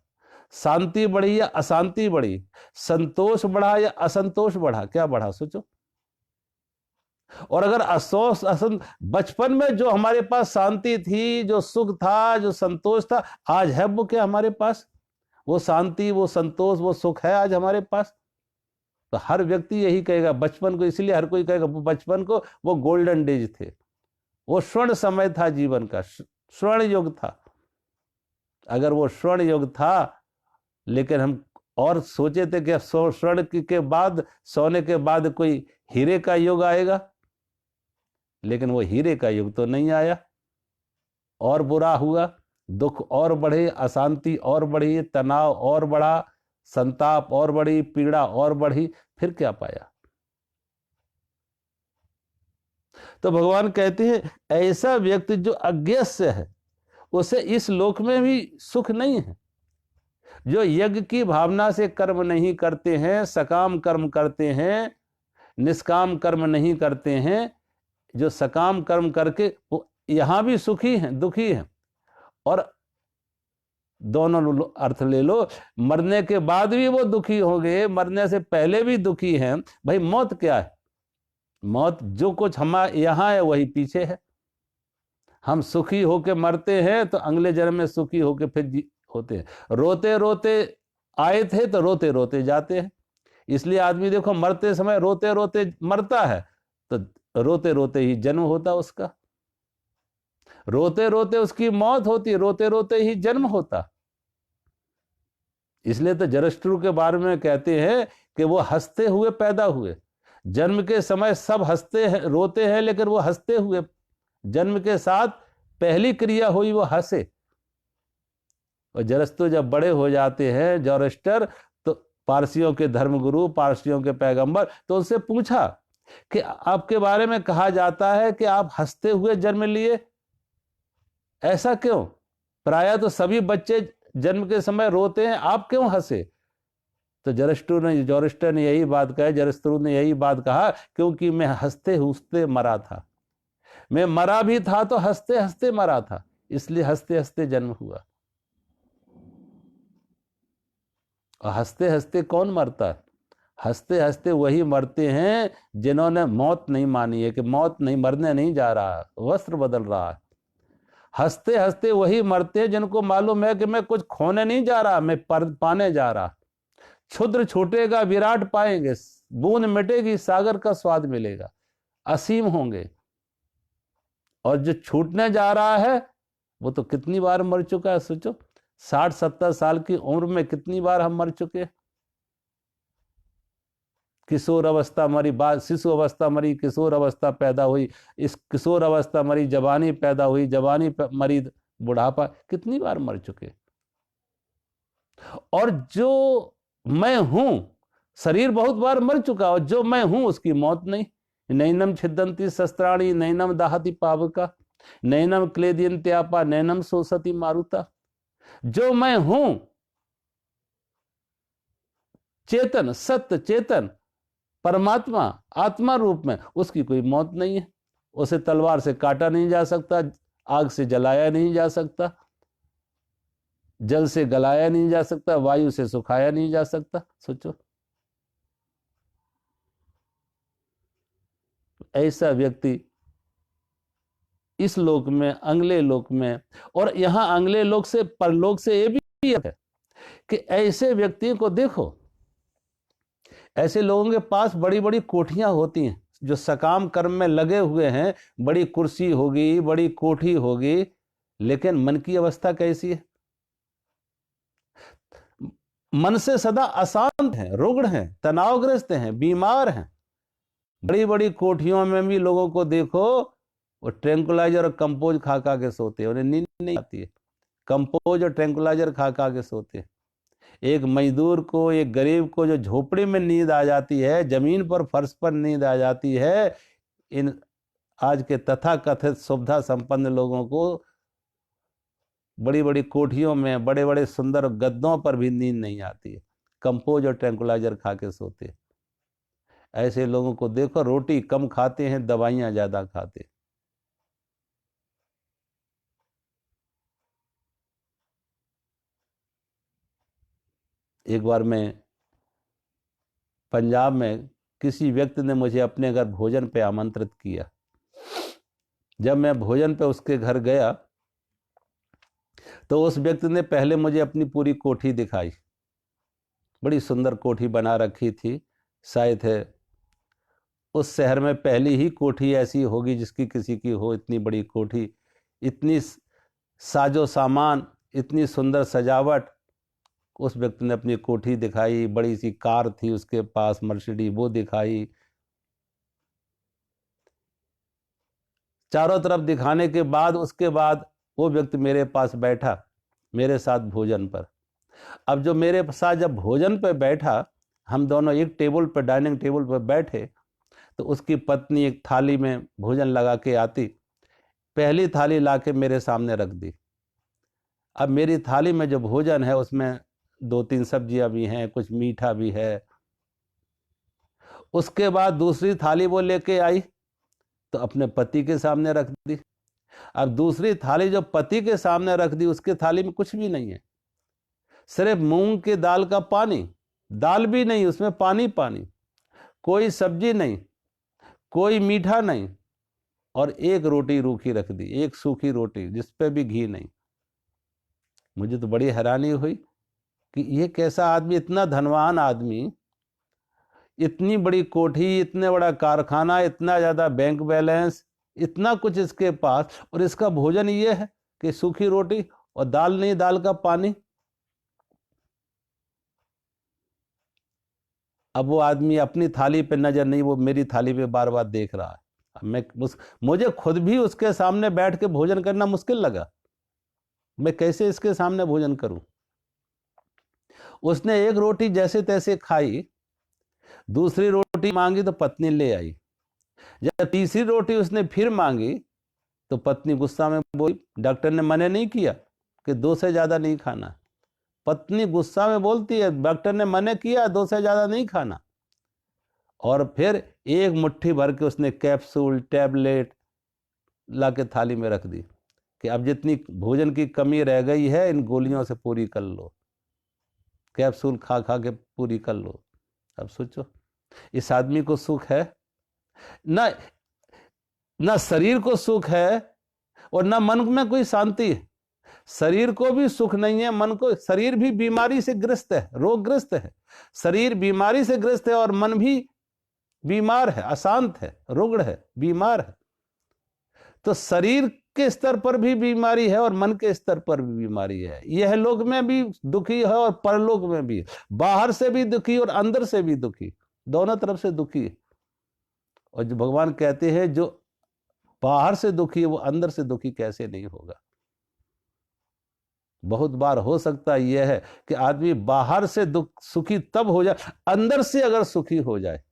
शांति बढ़ी या अशांति बढ़ी? संतोष बढ़ा या असंतोष बढ़ा? क्या बढ़ा? सोचो। और अगर बचपन में जो हमारे पास शांति थी, जो सुख था, जो संतोष था, आज है वो क्या हमारे पास? वो शांति, वो संतोष, वो सुख है आज हमारे पास? तो हर व्यक्ति यही कहेगा बचपन को, इसलिए हर कोई कहेगा बचपन को वो गोल्डन डेज थे, वो स्वर्ण समय था जीवन का, स्वर्ण युग था। अगर वो स्वर्ण युग था, लेकिन हम और सोचे थे कि स्वर्ण के बाद, सोने के बाद कोई हीरे का युग आएगा, लेकिन वो हीरे का युग तो नहीं आया, और बुरा हुआ, दुख और बढ़े, अशांति और बढ़ी, तनाव और बढ़ा, संताप और बढ़ी, पीड़ा और बढ़ी, फिर क्या पाया? तो भगवान कहते हैं ऐसा व्यक्ति जो अज्ञेय है, उसे इस लोक में भी सुख नहीं है। जो यज्ञ की भावना से कर्म नहीं करते हैं, सकाम कर्म करते हैं, निष्काम कर्म नहीं करते हैं, जो सकाम कर्म करके वो यहां भी सुखी हैं, दुखी हैं, और दोनों अर्थ ले लो, मरने के बाद भी वो दुखी होंगे, मरने से पहले भी दुखी हैं। भाई मौत क्या है? मौत जो कुछ हमारे यहां है वही पीछे है। हम सुखी होके मरते हैं तो अगले जन्म में सुखी होके फिर होते हैं। रोते रोते आए थे तो रोते रोते जाते हैं। इसलिए आदमी देखो मरते समय रोते रोते मरता है, तो रोते रोते ही जन्म होता उसका, रोते रोते उसकी मौत होती, रोते रोते ही जन्म होता। इसलिए तो जरस्टू के बारे में कहते हैं कि वो हंसते हुए पैदा हुए। जन्म के समय सब हंसते हैं, रोते हैं, लेकिन वो हंसते हुए, जन्म के साथ पहली क्रिया हुई वो हंसे। और जरस्तु जब बड़े हो जाते हैं, जोरस्टर, तो पारसियों के धर्मगुरु, पारसियों के पैगंबर, तो उनसे पूछा कि आपके बारे में कहा जाता है कि आप हंसते हुए जन्म लिए, ऐसा क्यों? प्रायः तो सभी बच्चे जन्म के समय रोते हैं, आप क्यों हंसे? तो जोरस्टर ने यही बात कहा, जरस्तु ने यही बात कहा, क्योंकि मैं हंसते हंसते मरा था, मैं मरा भी था तो हंसते हंसते मरा था, इसलिए हंसते हंसते जन्म हुआ। और हंसते हंसते कौन मरता है? हंसते हंसते वही मरते हैं जिन्होंने मौत नहीं मानी है, कि मौत नहीं, मरने नहीं जा रहा, वस्त्र बदल रहा है। हंसते हंसते वही मरते हैं जिनको मालूम है कि मैं कुछ खोने नहीं जा रहा, मैं पाने जा रहा। क्षुद्र छूटेगा, विराट पाएंगे, बूंद मिटेगी, सागर का स्वाद मिलेगा, असीम होंगे। और जो छूटने जा रहा है वो तो कितनी बार मर चुका है। सोचो 60-70 साल की उम्र में कितनी बार हम मर चुके। किशोर अवस्था मरी, बाद शिशु अवस्था मरी, किशोर अवस्था पैदा हुई, इस किशोर अवस्था मरी, जवानी पैदा हुई, जवानी मरी, बुढ़ापा, कितनी बार मर चुके। और जो मैं हूं, शरीर बहुत बार मर चुका, और जो मैं हूं उसकी मौत नहीं। नैनम छिदंती शस्त्राणी, नैनम दाहति पावका, नैनम क्लेदियंत्यापा, नैनम सोसती मारुता। जो मैं हूं, चेतन, सत्य चेतन परमात्मा, आत्मा रूप में, उसकी कोई मौत नहीं है। उसे तलवार से काटा नहीं जा सकता, आग से जलाया नहीं जा सकता, जल से गलाया नहीं जा सकता, वायु से सुखाया नहीं जा सकता। सोचो, ऐसा व्यक्ति इस लोक में, अगले लोक में, और यहां अगले लोक से परलोक से ये भी है कि ऐसे व्यक्ति को देखो, ऐसे लोगों के पास बड़ी बड़ी कोठियां होती हैं, जो सकाम कर्म में लगे हुए हैं, बड़ी कुर्सी होगी, बड़ी कोठी होगी, लेकिन मन की अवस्था कैसी है? मन से सदा अशांत हैं, रुग्ण हैं, तनावग्रस्त हैं, बीमार हैं। बड़ी बड़ी कोठियों में भी लोगों को देखो, वो ट्रैंकुलाइजर और कंपोज खा खा के सोते हैं, उन्हें नींद नहीं आती है। कंपोज और ट्रैंकुलाइजर खा खा के सोते हैं। एक मजदूर को, एक गरीब को जो झोपड़ी में नींद आ जाती है, जमीन पर, फर्श पर नींद आ जाती है, इन आज के तथाकथित सुविधा संपन्न लोगों को बड़ी बड़ी कोठियों में, बड़े बड़े सुंदर गद्दों पर भी नींद नहीं आती है। कंपोज और ट्रैंकुलाइजर खा के सोते हैं। ऐसे लोगों को देखो, रोटी कम खाते हैं, दवाइयां ज्यादा खाते हैं। एक बार मैं पंजाब में किसी व्यक्ति ने मुझे अपने घर भोजन पे आमंत्रित किया। जब मैं भोजन पे उसके घर गया तो उस व्यक्ति ने पहले मुझे अपनी पूरी कोठी दिखाई। बड़ी सुंदर कोठी बना रखी थी। शायद है उस शहर में पहली ही कोठी ऐसी होगी जिसकी किसी की हो, इतनी बड़ी कोठी, इतनी साजो सामान, इतनी सुंदर सजावट। उस व्यक्ति ने अपनी कोठी दिखाई। बड़ी सी कार थी उसके पास, मर्सिडीज, वो दिखाई। चारों तरफ दिखाने के बाद उसके बाद वो व्यक्ति मेरे पास बैठा, मेरे साथ भोजन पर। अब जो मेरे साथ जब भोजन पर बैठा, हम दोनों एक टेबल पर, डाइनिंग टेबल पर बैठे, तो उसकी पत्नी एक थाली में भोजन लगा के आती, पहली थाली लाके मेरे सामने रख दी। अब मेरी थाली में जो भोजन है उसमें 2-3 सब्जियां भी हैं, कुछ मीठा भी है। उसके बाद दूसरी थाली वो लेके आई तो अपने पति के सामने रख दी। अब दूसरी थाली जो पति के सामने रख दी, उसके थाली में कुछ भी नहीं है, सिर्फ मूंग की दाल का पानी, दाल भी नहीं, उसमें पानी पानी, कोई सब्जी नहीं, कोई मीठा नहीं, और एक रोटी रूखी रख दी, एक सूखी रोटी जिस पे भी घी नहीं। मुझे तो बड़ी हैरानी हुई कि ये कैसा आदमी, इतना धनवान आदमी, इतनी बड़ी कोठी, इतने बड़ा कारखाना, इतना ज्यादा बैंक बैलेंस, इतना कुछ इसके पास, और इसका भोजन ये है कि सूखी रोटी और दाल नहीं, दाल का पानी। अब वो आदमी अपनी थाली पे नजर नहीं, वो मेरी थाली पे बार बार देख रहा है। मुझे खुद भी उसके सामने बैठ के भोजन करना मुश्किल लगा। मैं कैसे इसके सामने भोजन करूं? उसने एक रोटी जैसे तैसे खाई, दूसरी रोटी मांगी तो पत्नी ले आई। जब तीसरी रोटी उसने फिर मांगी तो पत्नी गुस्सा में बोली, डॉक्टर ने मना नहीं किया कि 2 से ज्यादा नहीं खाना। पत्नी गुस्सा में बोलती है, डॉक्टर ने मना किया 2 से ज्यादा नहीं खाना। और फिर एक मुट्ठी भर के उसने कैप्सूल, टैबलेट ला के थाली में रख दी कि अब जितनी भोजन की कमी रह गई है, इन गोलियों से पूरी कर लो, कैप्सूल खा खा के पूरी कर लो। अब सोचो, इस आदमी को सुख है ना शरीर को सुख है, और ना मन में कोई शांति है। शरीर को भी सुख नहीं है, मन को, शरीर भी बीमारी से ग्रस्त है, रोगग्रस्त है। शरीर बीमारी से ग्रस्त है और मन भी बीमार है, अशांत है, रुग्ण है, बीमार है। तो शरीर के स्तर पर भी बीमारी है और मन के स्तर पर भी बीमारी है। यह लोक में भी दुखी है और परलोक में भी, बाहर से भी दुखी और अंदर से भी दुखी, दोनों तरफ से दुखी है। और जो भगवान कहते हैं, जो बाहर से दुखी है वो अंदर से दुखी कैसे नहीं होगा? बहुत बार हो सकता यह है कि आदमी बाहर से सुखी तब हो जाए, अंदर से अगर सुखी हो जाए।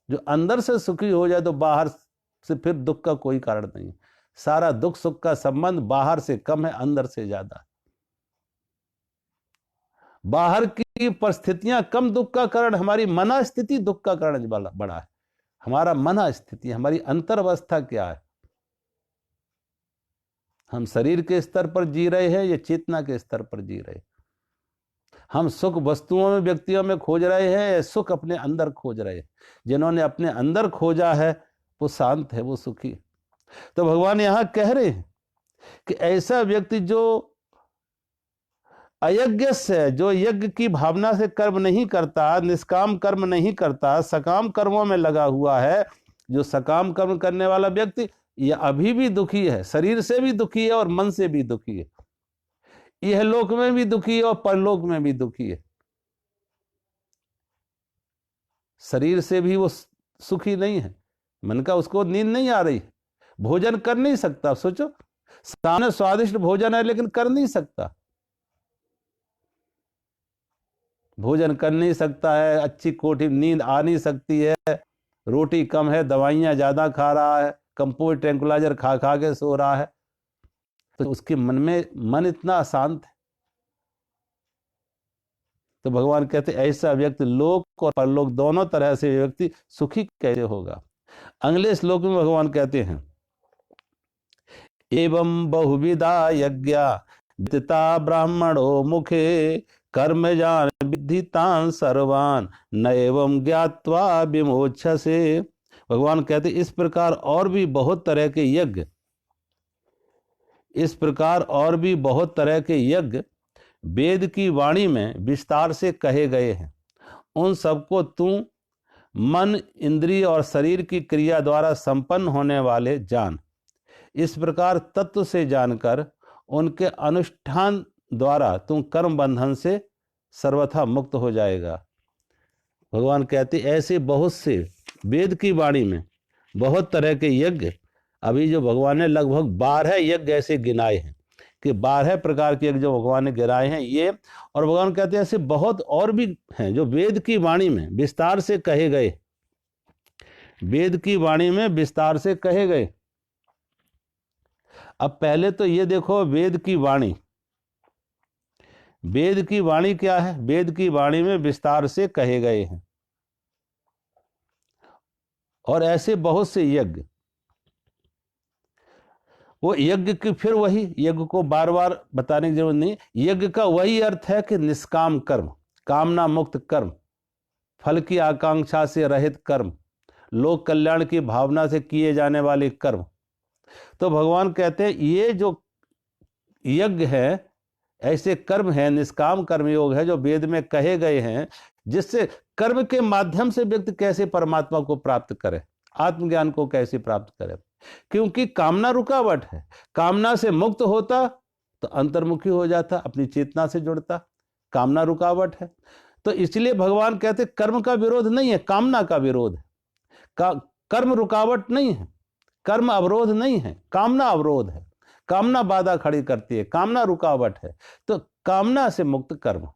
जो अंदर से सुखी हो जाए तो बाहर से फिर दुख का कोई कारण नहीं। सारा दुख सुख का संबंध बाहर से कम है, अंदर से ज्यादा। बाहर की परिस्थितियां कम दुख का कारण, हमारी मना स्थिति दुख का कारण बड़ा है। हमारा मना स्थिति, हमारी अंतर्वस्था क्या है? हम शरीर के स्तर पर जी रहे हैं या चेतना के स्तर पर जी रहे हैं? हम सुख वस्तुओं में, व्यक्तियों में खोज रहे हैं या सुख अपने अंदर खोज रहे हैं? जिन्होंने अपने अंदर खोजा है वो शांत है, वो सुखी है। तो भगवान यहां कह रहे हैं कि ऐसा व्यक्ति जो अयज्ञ से, जो यज्ञ की भावना से कर्म नहीं करता, निष्काम कर्म नहीं करता, सकाम कर्मों में लगा हुआ है, जो सकाम कर्म करने वाला व्यक्ति यह अभी भी दुखी है, शरीर से भी दुखी है और मन से भी दुखी है, यह लोक में भी दुखी है और परलोक में भी दुखी है। शरीर से भी वो सुखी नहीं है, मन का उसको नींद नहीं आ रही, भोजन कर नहीं सकता। सोचो, सामने स्वादिष्ट भोजन है लेकिन कर नहीं सकता, भोजन कर नहीं सकता है, अच्छी कोठी नींद आ नहीं सकती है, रोटी कम है, दवाइयां ज्यादा खा रहा है, कंपोज ट्रैंकुलाइजर खा खा के सो रहा है, तो उसके मन इतना अशांत है। तो भगवान कहते ऐसा व्यक्ति लोक और परलोक दोनों तरह से व्यक्ति सुखी कैसे होगा। अगले श्लोक में भगवान कहते हैं, एवं बहुविधा यज्ञा विदिता ब्राह्मणो मुखे कर्म जान विद्धितान सर्वान न एवं ज्ञात्वा विमोक्षसे। भगवान कहते इस प्रकार और भी बहुत तरह के यज्ञ, इस प्रकार और भी बहुत तरह के यज्ञ वेद की वाणी में विस्तार से कहे गए हैं, उन सबको तू मन, इंद्रिय और शरीर की क्रिया द्वारा संपन्न होने वाले जान। इस प्रकार तत्व से जानकर उनके अनुष्ठान द्वारा तुम कर्म बंधन से सर्वथा मुक्त हो जाएगा। भगवान कहते ऐसे बहुत से वेद की वाणी में बहुत तरह के यज्ञ, अभी जो भगवान ने लगभग 12 यज्ञ ऐसे गिनाए हैं कि 12 प्रकार के यज्ञ जो भगवान ने गिनाए हैं ये, और भगवान कहते हैं ऐसे बहुत और भी हैं जो वेद की वाणी में विस्तार से कहे गए, वेद की वाणी में विस्तार से कहे गए। अब पहले तो ये देखो, वेद की वाणी, वेद की वाणी क्या है? वेद की वाणी में विस्तार से कहे गए हैं, और ऐसे बहुत से यज्ञ, वो यज्ञ की फिर वही यज्ञ को बार बार बताने की जरूरत नहीं, यज्ञ का वही अर्थ है कि निष्काम कर्म, कामना मुक्त कर्म, फल की आकांक्षा से रहित कर्म, लोक कल्याण की भावना से किए जाने वाले कर्म। तो भगवान कहते हैं ये जो यज्ञ है, ऐसे कर्म है, निष्काम कर्मयोग है जो वेद में कहे गए हैं, जिससे कर्म के माध्यम से व्यक्ति कैसे परमात्मा को प्राप्त करे, आत्मज्ञान को कैसे प्राप्त करे। क्योंकि कामना रुकावट है, कामना से मुक्त होता तो अंतर्मुखी हो जाता, अपनी चेतना से जुड़ता, कामना रुकावट है। तो इसलिए भगवान कहते कर्म का विरोध नहीं है, कामना का विरोध है। कर्म रुकावट नहीं है, कर्म अवरोध नहीं है, कामना अवरोध है, कामना बाधा खड़ी करती है, कामना रुकावट है। तो कामना से मुक्त कर्म।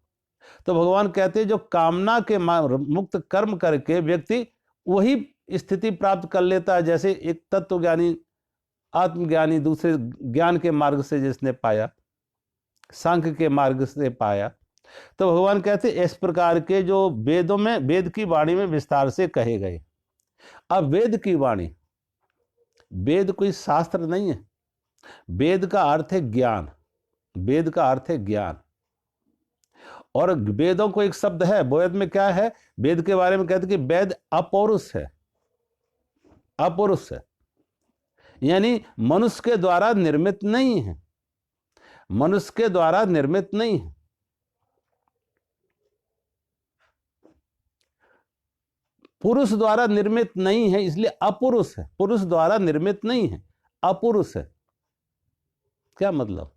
तो भगवान कहते हैं जो कामना के मुक्त कर्म करके व्यक्ति वही स्थिति प्राप्त कर लेता है जैसे एक तत्वज्ञानी, आत्मज्ञानी दूसरे ज्ञान के मार्ग से जिसने पाया, सांख्य के मार्ग से पाया। तो भगवान कहते इस प्रकार के जो वेदों में, वेद की वाणी में विस्तार से कहे गए। अब वेद की वाणी, वेद कोई शास्त्र नहीं है, वेद का अर्थ है ज्ञान, वेद का अर्थ है ज्ञान। और वेदों को एक शब्द है, वेद में क्या है, वेद के बारे में कहते कि वेद अपौरुष है, अपौरुष है, यानी मनुष्य के द्वारा निर्मित नहीं है, मनुष्य के द्वारा निर्मित नहीं है। पुरुष द्वारा निर्मित नहीं है, इसलिए अपुरुष है, पुरुष द्वारा निर्मित नहीं है, अपुरुष है। क्या मतलब?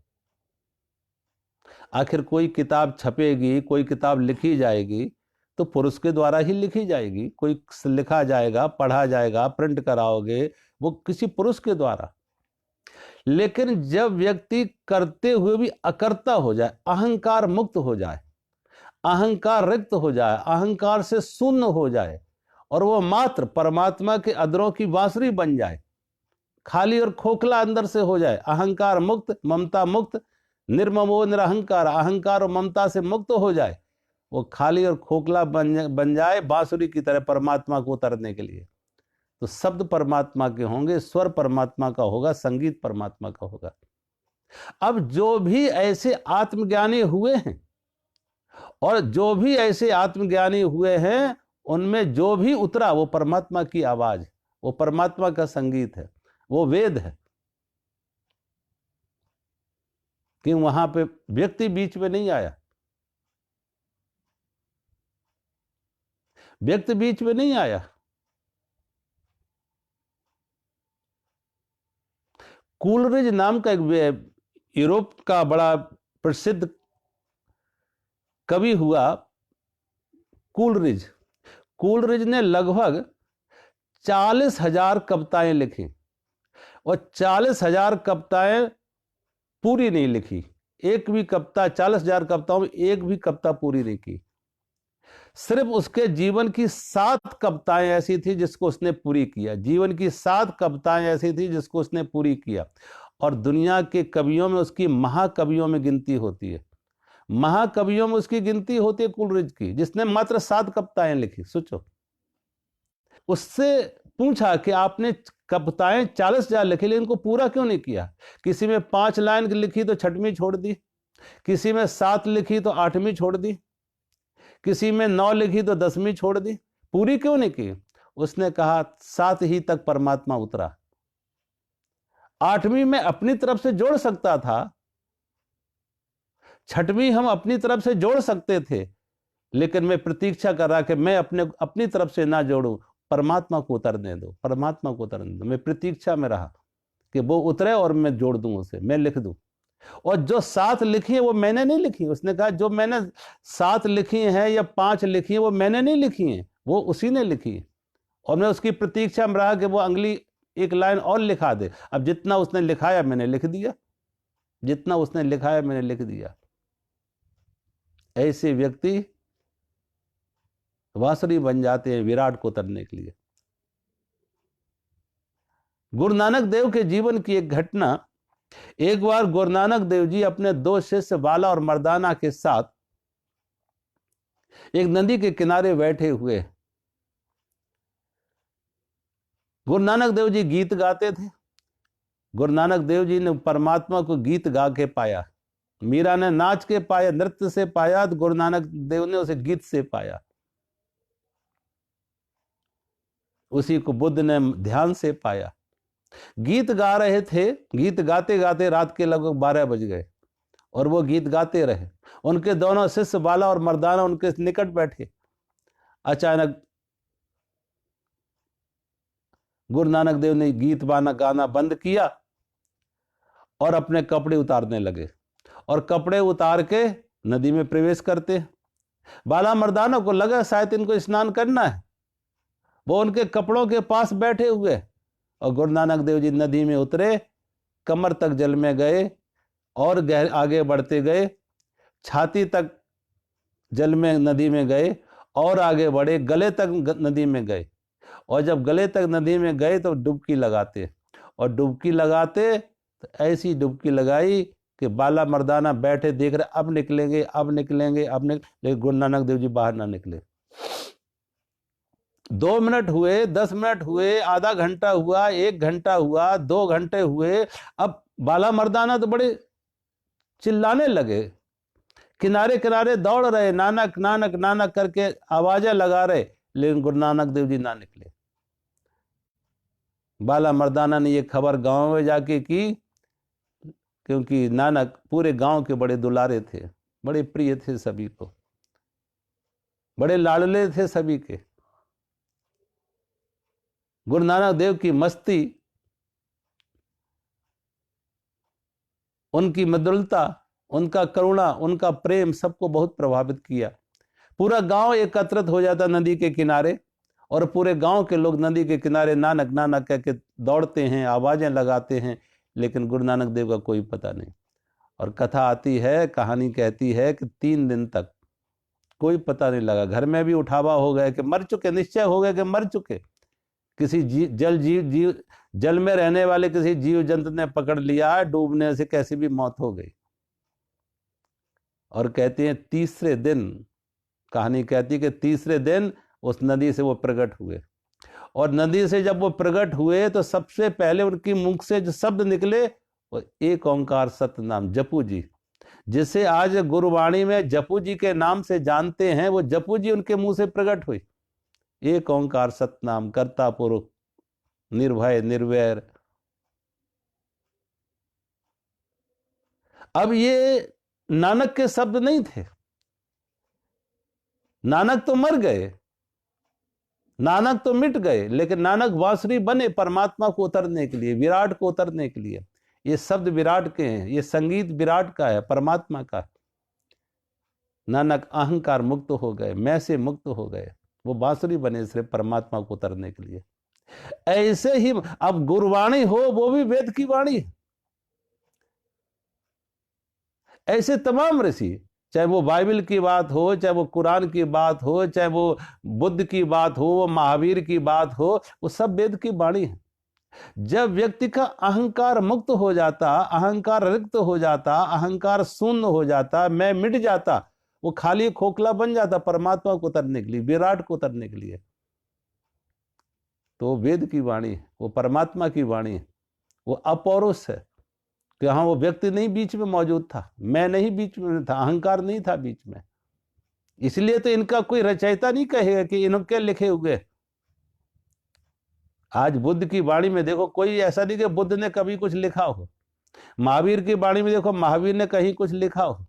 आखिर कोई किताब छपेगी, कोई किताब लिखी जाएगी तो पुरुष के द्वारा ही लिखी जाएगी, कोई लिखा जाएगा, पढ़ा जाएगा, प्रिंट कराओगे, वो किसी पुरुष के द्वारा। लेकिन जब व्यक्ति करते हुए भी अकर्ता हो जाए, अहंकार मुक्त हो जाए, अहंकार रिक्त हो जाए, अहंकार से शून्य हो जाए, और वो मात्र परमात्मा के अधरों की बांसुरी बन जाए, खाली और खोखला अंदर से हो जाए, अहंकार मुक्त, ममता मुक्त, निर्ममो निरहंकार, अहंकार और ममता से मुक्त हो जाए, वो खाली और खोखला बन जाए बांसुरी की तरह परमात्मा को उतरने के लिए। तो शब्द परमात्मा के होंगे, स्वर परमात्मा का होगा, संगीत परमात्मा का होगा। अब जो भी ऐसे आत्मज्ञानी हुए हैं, और जो भी ऐसे आत्मज्ञानी हुए हैं, उनमें जो भी उतरा वो परमात्मा की आवाज, वो परमात्मा का संगीत है, वो वेद है। कि वहां पे व्यक्ति बीच में नहीं आया, व्यक्ति बीच में नहीं आया, कूलरिज नाम का एक यूरोप का बड़ा प्रसिद्ध कवि हुआ कूलरिज। कूलरिज ने लगभग 40,000 कविताएं लिखी और 40,000 कविताएं पूरी नहीं लिखी। एक भी कविता, 40,000 कविताओं में एक भी कविता पूरी नहीं की। सिर्फ उसके जीवन की 7 कविताएं ऐसी थी जिसको उसने पूरी किया। जीवन की 7 कविताएं ऐसी थी जिसको उसने पूरी किया। और दुनिया के कवियों में उसकी महाकवियों में गिनती होती है। महाकवियों में उसकी गिनती होती है कूलरिज की, जिसने मात्र 7 कविताएं लिखी। सोचो। उससे पूछा कि आपने कविताएं 40,000 लिखी, लेकिन इनको पूरा क्यों नहीं किया? किसी में 5 लाइन लिखी तो 6वीं छोड़ दी, किसी में 7 लिखी तो 8वीं छोड़ दी, किसी में 9 लिखी तो 10वीं छोड़ दी, पूरी क्यों नहीं की? उसने कहा 7 ही तक परमात्मा उतरा। 8वीं में अपनी तरफ से जोड़ सकता था, 6वीं हम अपनी तरफ से जोड़ सकते थे, लेकिन मैं प्रतीक्षा कर रहा कि मैं अपनी तरफ से ना जोड़ूं, परमात्मा को उतरने दो, परमात्मा को उतरने दो। मैं प्रतीक्षा में रहा कि वो उतरे और मैं जोड़ दूं उसे, मैं लिख दूं। और जो 7 लिखी है वो मैंने नहीं लिखी। उसने कहा जो मैंने 7 लिखी हैं या 5 लिखी हैं वो मैंने नहीं लिखी हैं, वो उसी ने लिखी है। और मैं उसकी प्रतीक्षा में रहा कि वो अगली एक लाइन और लिखा दे। अब जितना उसने लिखाया मैंने लिख दिया, जितना उसने लिखाया मैंने लिख दिया। ऐसे व्यक्ति वासुरी बन जाते हैं विराट को उतरने के लिए। गुरु नानक देव के जीवन की एक घटना। एक बार गुरु नानक देव जी अपने 2 शिष्य बाला और मर्दाना के साथ एक नदी के किनारे बैठे हुए। गुरु नानक देव जी गीत गाते थे। गुरु नानक देव जी ने परमात्मा को गीत गा के पाया। मीरा ने नाच के पाया, नृत्य से पाया, तो गुरु नानक देव ने उसे गीत से पाया। उसी को बुद्ध ने ध्यान से पाया। गीत गा रहे थे, गीत गाते गाते रात के लगभग 12 बज गए और वो गीत गाते रहे। उनके दोनों शिष्य बाला और मर्दाना उनके निकट बैठे। अचानक गुरु नानक देव ने गीत गाना बंद किया और अपने कपड़े उतारने लगे और कपड़े उतार के नदी में प्रवेश करते। बाला मर्दाना को लगा शायद इनको स्नान करना है, वो उनके कपड़ों के पास बैठे हुए। और गुरु नानक देव जी नदी में उतरे, कमर तक जल में गए और गहरे आगे बढ़ते गए, छाती तक जल में नदी में गए और आगे बढ़े, गले तक नदी में गए। और जब गले तक नदी में गए तो डुबकी लगाते, और डुबकी लगाते तो ऐसी डुबकी लगाई कि बाला मर्दाना बैठे देख रहे, अब निकलेंगे अब निकलेंगे अब लेकिन गुरु नानक देव जी बाहर ना निकले। 2 मिनट हुए, 10 मिनट हुए, आधा घंटा हुआ, 1 घंटा हुआ, 2 घंटे हुए। अब बाला मर्दाना तो बड़े चिल्लाने लगे, किनारे किनारे दौड़ रहे, नानक नानक नानक करके आवाजें लगा रहे, लेकिन गुरु नानक देव जी ना निकले। बाला मर्दाना ने ये खबर गांव में जाके की, क्योंकि नानक पूरे गांव के बड़े दुलारे थे, बड़े प्रिय थे सभी को, बड़े लाडले थे सभी के। गुरु नानक देव की मस्ती, उनकी मधुरता, उनका करुणा, उनका प्रेम सबको बहुत प्रभावित किया। पूरा गांव एकत्रित हो जाता नदी के किनारे और पूरे गांव के लोग नदी के किनारे नानक नानक कह के दौड़ते हैं, आवाजें लगाते हैं, लेकिन गुरु नानक देव का कोई पता नहीं। और कथा आती है, कहानी कहती है कि 3 दिन तक कोई पता नहीं लगा। घर में भी उठावा हो गए कि मर चुके, निश्चय हो गए कि मर चुके। किसी जल में रहने वाले किसी जीव जंतु ने पकड़ लिया, डूबने से कैसी भी मौत हो गई। और कहते हैं तीसरे दिन, कहानी कहती है कि तीसरे दिन उस नदी से वो प्रकट हुए। और नदी से जब वो प्रकट हुए तो सबसे पहले उनकी मुख से जो शब्द निकले वो एक ओंकार सतनाम, जपू जी, जिसे आज गुरुवाणी में जपू जी के नाम से जानते हैं, वो जपू जी उनके मुंह से प्रकट हुई। एक ओंकार सतनाम, कर्ता पुरुष, निर्भय निर्वैर। अब ये नानक के शब्द नहीं थे। नानक तो मर गए, नानक तो मिट गए, लेकिन नानक वासुरी बने परमात्मा को उतरने के लिए, विराट को उतरने के लिए। ये शब्द विराट के हैं, ये संगीत विराट का है, परमात्मा का। नानक अहंकार मुक्त हो गए, मैं से मुक्त हो गए, वो बांसुरी बने सिर्फ परमात्मा को उतरने के लिए। ऐसे ही अब गुरुवाणी हो, वो भी वेद की वाणी है। ऐसे तमाम ऋषि, चाहे वो बाइबल की बात हो, चाहे वो कुरान की बात हो, चाहे वो बुद्ध की बात हो, वो महावीर की बात हो, वो सब वेद की वाणी है। जब व्यक्ति का अहंकार मुक्त हो जाता, अहंकार रिक्त हो जाता, अहंकार शून्य हो जाता, मैं मिट जाता, वो खाली खोखला बन जाता परमात्मा को उतरने के लिए, विराट को उतरने के लिए। तो वेद की वाणी है, वो परमात्मा की वाणी है, वो अपौरुष है कि हाँ वो व्यक्ति नहीं बीच में मौजूद था, मैं नहीं बीच में था, अहंकार नहीं था बीच में। इसलिए तो इनका कोई रचयिता नहीं कहेगा कि इनके लिखे हुए। आज बुद्ध की वाणी में देखो, कोई ऐसा नहीं कि बुद्ध ने कभी कुछ लिखा हो। महावीर की वाणी में देखो, महावीर ने कहीं कुछ लिखा हो।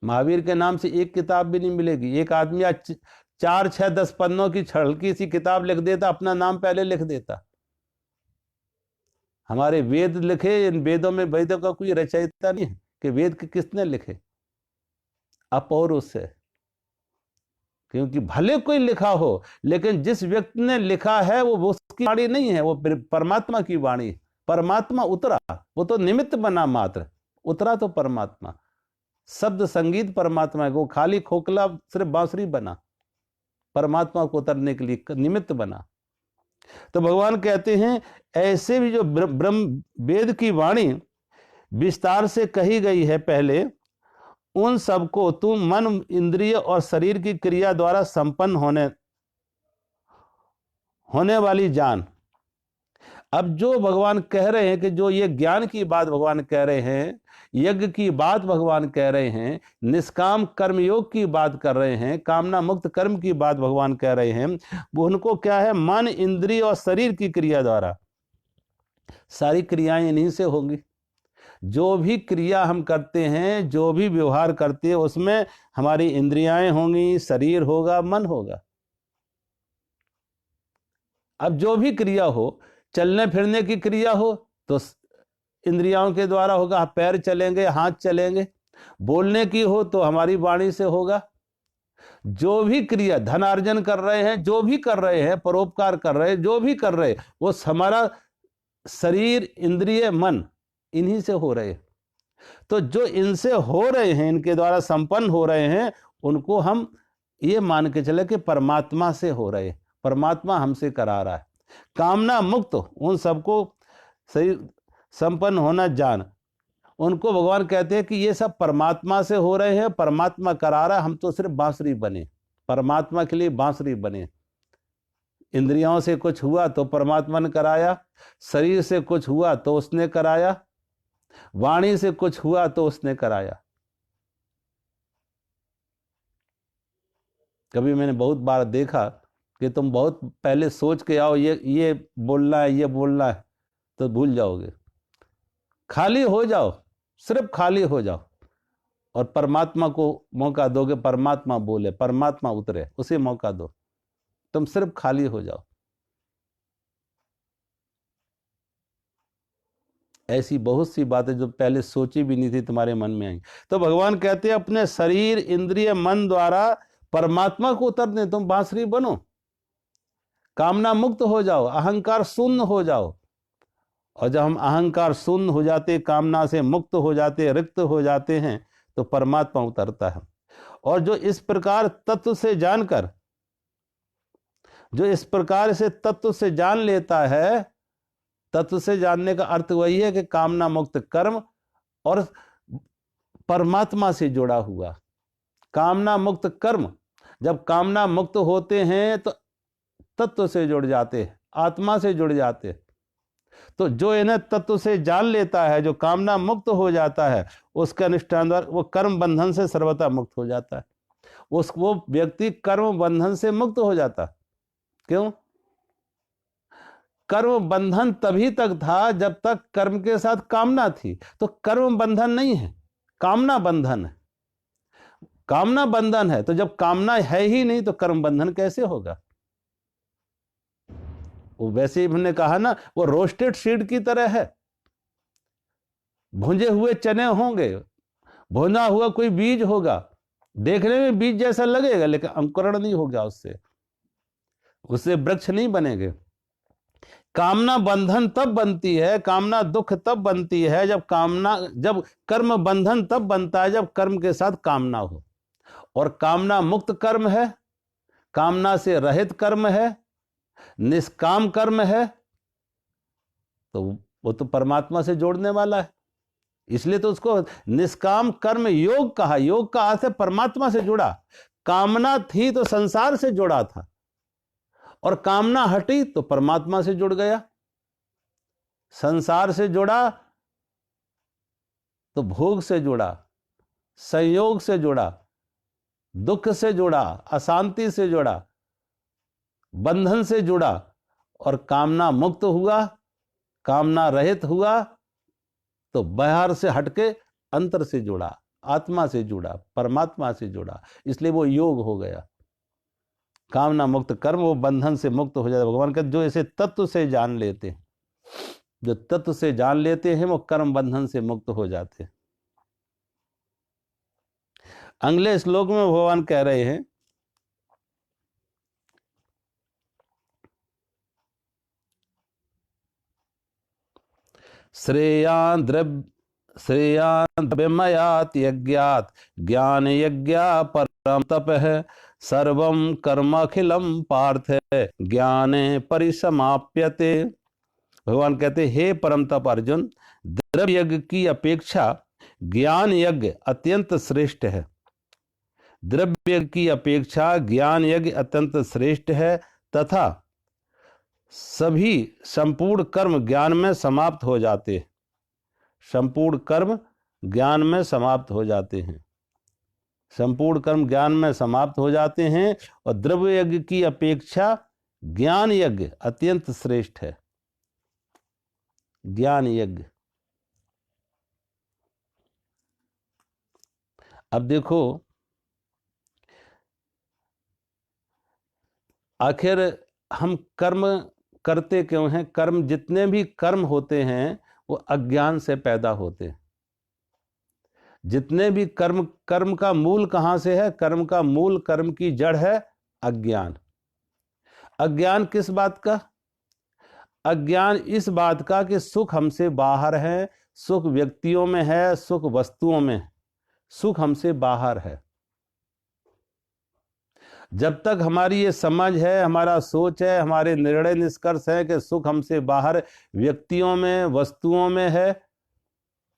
महावीर के नाम से एक किताब भी नहीं मिलेगी। एक आदमी आज 4, 6, 10 पन्नों की हल्की सी किताब लिख देता, अपना नाम पहले लिख देता। हमारे वेद लिखे, इन वेदों में वेदों का कोई रचयिता नहीं है कि वेद के किसने लिखे, अपौरुष है। क्योंकि भले कोई लिखा हो, लेकिन जिस व्यक्ति ने लिखा है वो उसकी वाणी नहीं है, वो परमात्मा की वाणी है। परमात्मा उतरा, वो तो निमित्त बना मात्र, उतरा तो परमात्मा। शब्द संगीत परमात्मा है, वो खाली खोखला सिर्फ बांसुरी बना, परमात्मा को उतरने के लिए निमित्त बना। तो भगवान कहते हैं ऐसे भी जो ब्रह्म वेद की वाणी विस्तार से कही गई है पहले, उन सबको तुम मन, इंद्रिय और शरीर की क्रिया द्वारा संपन्न होने वाली जान। अब जो भगवान कह रहे हैं कि जो ये ज्ञान की बात भगवान कह रहे हैं, यज्ञ की बात भगवान कह रहे हैं, निष्काम कर्मयोग की बात कर रहे हैं, कामना मुक्त कर्म की बात भगवान कह रहे हैं, वो उनको क्या है, मन, इंद्रिय और शरीर की क्रिया द्वारा। सारी क्रियाएं इन्हीं से होंगी। जो भी क्रिया हम करते हैं, जो भी व्यवहार करते हैं, उसमें हमारी इंद्रियाएं होंगी, शरीर होगा, मन होगा। अब जो भी क्रिया हो, चलने फिरने की क्रिया हो तो इंद्रियों के द्वारा होगा, पैर चलेंगे, हाथ चलेंगे। बोलने की हो तो हमारी वाणी से होगा। जो भी क्रिया, धनार्जन कर रहे हैं, जो भी कर रहे हैं, परोपकार कर रहे हैं, जो भी कर रहे हैं, वो हमारा शरीर, इंद्रिय, मन इन्हीं से हो रहे हैं। तो जो इनसे हो रहे हैं, इनके द्वारा संपन्न हो रहे हैं, उनको हम ये मान के चले कि परमात्मा से हो रहे हैं, परमात्मा हमसे करा रहा है। कामना मुक्त उन सबको सही संपन्न होना जान, उनको भगवान कहते हैं कि ये सब परमात्मा से हो रहे हैं, परमात्मा करा रहा है, हम तो सिर्फ बांसुरी बने, परमात्मा के लिए बांसुरी बने। इंद्रियों से कुछ हुआ तो परमात्मा ने कराया, शरीर से कुछ हुआ तो उसने कराया, वाणी से कुछ हुआ तो उसने कराया। कभी मैंने बहुत बार देखा कि तुम बहुत पहले सोच के आओ, ये बोलना है, ये बोलना है, तो भूल जाओगे। खाली हो जाओ, सिर्फ खाली हो जाओ और परमात्मा को मौका दोगे, परमात्मा बोले, परमात्मा उतरे, उसे मौका दो। तुम सिर्फ खाली हो जाओ। ऐसी बहुत सी बातें जो पहले सोची भी नहीं थी तुम्हारे मन में आई। तो भगवान कहते हैं अपने शरीर, इंद्रिय, मन द्वारा परमात्मा को उतरने तुम बांसुरी बनो, कामना मुक्त हो जाओ, अहंकार शून्य हो जाओ। और जब हम अहंकार शून्य हो जाते, कामना से मुक्त हो जाते, रिक्त हो जाते हैं, तो परमात्मा उतरता है। और जो इस प्रकार तत्व से जानकर, जो इस प्रकार से तत्व से जान लेता है, तत्व से जानने का अर्थ वही है कि कामना मुक्त कर्म और परमात्मा से जुड़ा हुआ। कामना मुक्त कर्म, जब कामना मुक्त होते हैं तो तत्व से जुड़ जाते हैं, आत्मा से जुड़ जाते हैं। तो जो इन्हें तत्व से जान लेता है, जो कामना मुक्त हो जाता है, उसका अनुष्ठान द्वारा वो कर्म बंधन से सर्वथा मुक्त हो जाता है। वो व्यक्ति कर्म बंधन से मुक्त हो जाता। क्यों? कर्म बंधन तभी तक था जब तक कर्म के साथ कामना थी। तो कर्म बंधन नहीं है, कामना बंधन है। कामना बंधन है, तो जब कामना है ही नहीं तो कर्म बंधन कैसे होगा? वो वैसे ही हमने कहा ना, वो रोस्टेड सीड की तरह है। भुंजे हुए चने होंगे, भुना हुआ कोई बीज होगा, देखने में बीज जैसा लगेगा लेकिन अंकुरण नहीं होगा, उससे वृक्ष नहीं बनेंगे। कामना बंधन तब बनती है, कामना दुख तब बनती है जब कर्म बंधन तब बनता है जब कर्म के साथ कामना हो। और कामना मुक्त कर्म है, कामना से रहित कर्म है, निष्काम कर्म है, तो वो तो परमात्मा से जोड़ने वाला है। इसलिए तो उसको निष्काम कर्म योग कहा। योग का अर्थ है परमात्मा से जुड़ा। कामना थी तो संसार से जुड़ा था, और कामना हटी तो परमात्मा से जुड़ गया। संसार से जुड़ा तो भोग से जुड़ा, संयोग से जुड़ा, दुख से जुड़ा, अशांति से जुड़ा, बंधन से जुड़ा, और कामना मुक्त हुआ, कामना रहित हुआ तो बाहर से हटके अंतर से जुड़ा, आत्मा से जुड़ा, परमात्मा से जुड़ा, इसलिए वो योग हो गया। कामना मुक्त कर्म, वो बंधन से मुक्त हो जाता। भगवान कहते जो इसे तत्व से जान लेते हैं, जो तत्व से जान लेते हैं वो कर्म बंधन से मुक्त हो जाते हैं। अगले श्लोक में भगवान कह रहे हैं, श्रेयान् द्रव्यमयात् यज्ञात् ज्ञान यज्ञा परम तपः सर्वं कर्मखिलम पार्थ ज्ञाने परिसमाप्यते। भगवान कहते हे परम तप अर्जुन, द्रव्य यज्ञ की अपेक्षा ज्ञान यज्ञ अत्यंत श्रेष्ठ है। द्रव्य यज्ञ की अपेक्षा ज्ञान यज्ञ अत्यंत श्रेष्ठ है, तथा सभी संपूर्ण कर्म ज्ञान में समाप्त हो जाते हैं। संपूर्ण कर्म ज्ञान में समाप्त हो जाते हैं। संपूर्ण कर्म ज्ञान में समाप्त हो जाते हैं, और द्रव्य यज्ञ की अपेक्षा ज्ञान यज्ञ अत्यंत श्रेष्ठ है। ज्ञान यज्ञ। अब देखो, आखिर हम कर्म करते क्यों हैं? कर्म, जितने भी कर्म होते हैं वो अज्ञान से पैदा होते हैं। जितने भी कर्म, कर्म का मूल कहां से है? कर्म का मूल, कर्म की जड़ है अज्ञान। अज्ञान किस बात का? अज्ञान इस बात का कि सुख हमसे बाहर है, सुख व्यक्तियों में है, सुख वस्तुओं में है, सुख हमसे बाहर है। जब तक हमारी ये समझ है, हमारा सोच है, हमारे निर्णय निष्कर्ष है कि सुख हमसे बाहर व्यक्तियों में, वस्तुओं में है,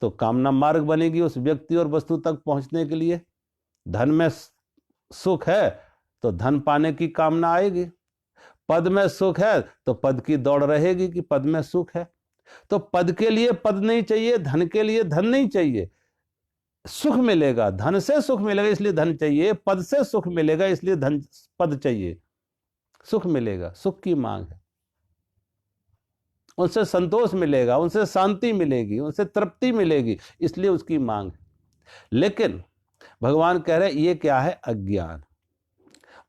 तो कामना मार्ग बनेगी उस व्यक्ति और वस्तु तक पहुंचने के लिए। धन में सुख है तो धन पाने की कामना आएगी, पद में सुख है तो पद की दौड़ रहेगी कि पद में सुख है। तो पद के लिए पद नहीं चाहिए, धन के लिए धन नहीं चाहिए। सुख मिलेगा, धन से सुख मिलेगा इसलिए धन चाहिए, पद से सुख मिलेगा इसलिए धन, पद चाहिए। सुख मिलेगा, सुख की मांग है, उनसे संतोष मिलेगा, उनसे शांति मिलेगी, उनसे तृप्ति मिलेगी, इसलिए उसकी मांग है। लेकिन भगवान कह रहे ये क्या है? अज्ञान।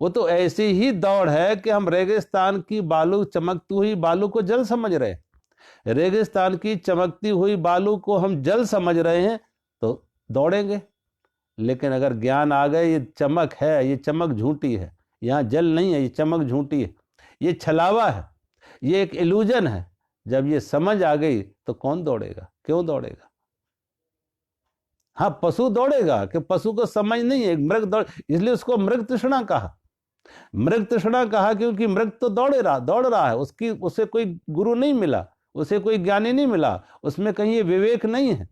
वो तो ऐसी ही दौड़ है कि हम रेगिस्तान की बालू, चमकती हुई बालू को जल समझ रहे हैं। रेगिस्तान की चमकती हुई बालू को हम जल समझ रहे हैं तो दौड़ेंगे। लेकिन अगर ज्ञान आ गए ये चमक है, ये चमक झूठी है, यहाँ जल नहीं है, ये चमक झूठी है, ये छलावा है, ये एक इल्यूजन है, जब ये समझ आ गई तो कौन दौड़ेगा? क्यों दौड़ेगा? हाँ, पशु दौड़ेगा कि पशु को समझ नहीं है, मृग दौड़, इसलिए उसको मृग तृष्णा कहा। मृग तृष्णा कहा क्योंकि मृग तो दौड़ रहा है, उसे कोई गुरु नहीं मिला, उसे कोई ज्ञानी नहीं मिला, उसमें कहीं ये विवेक नहीं है,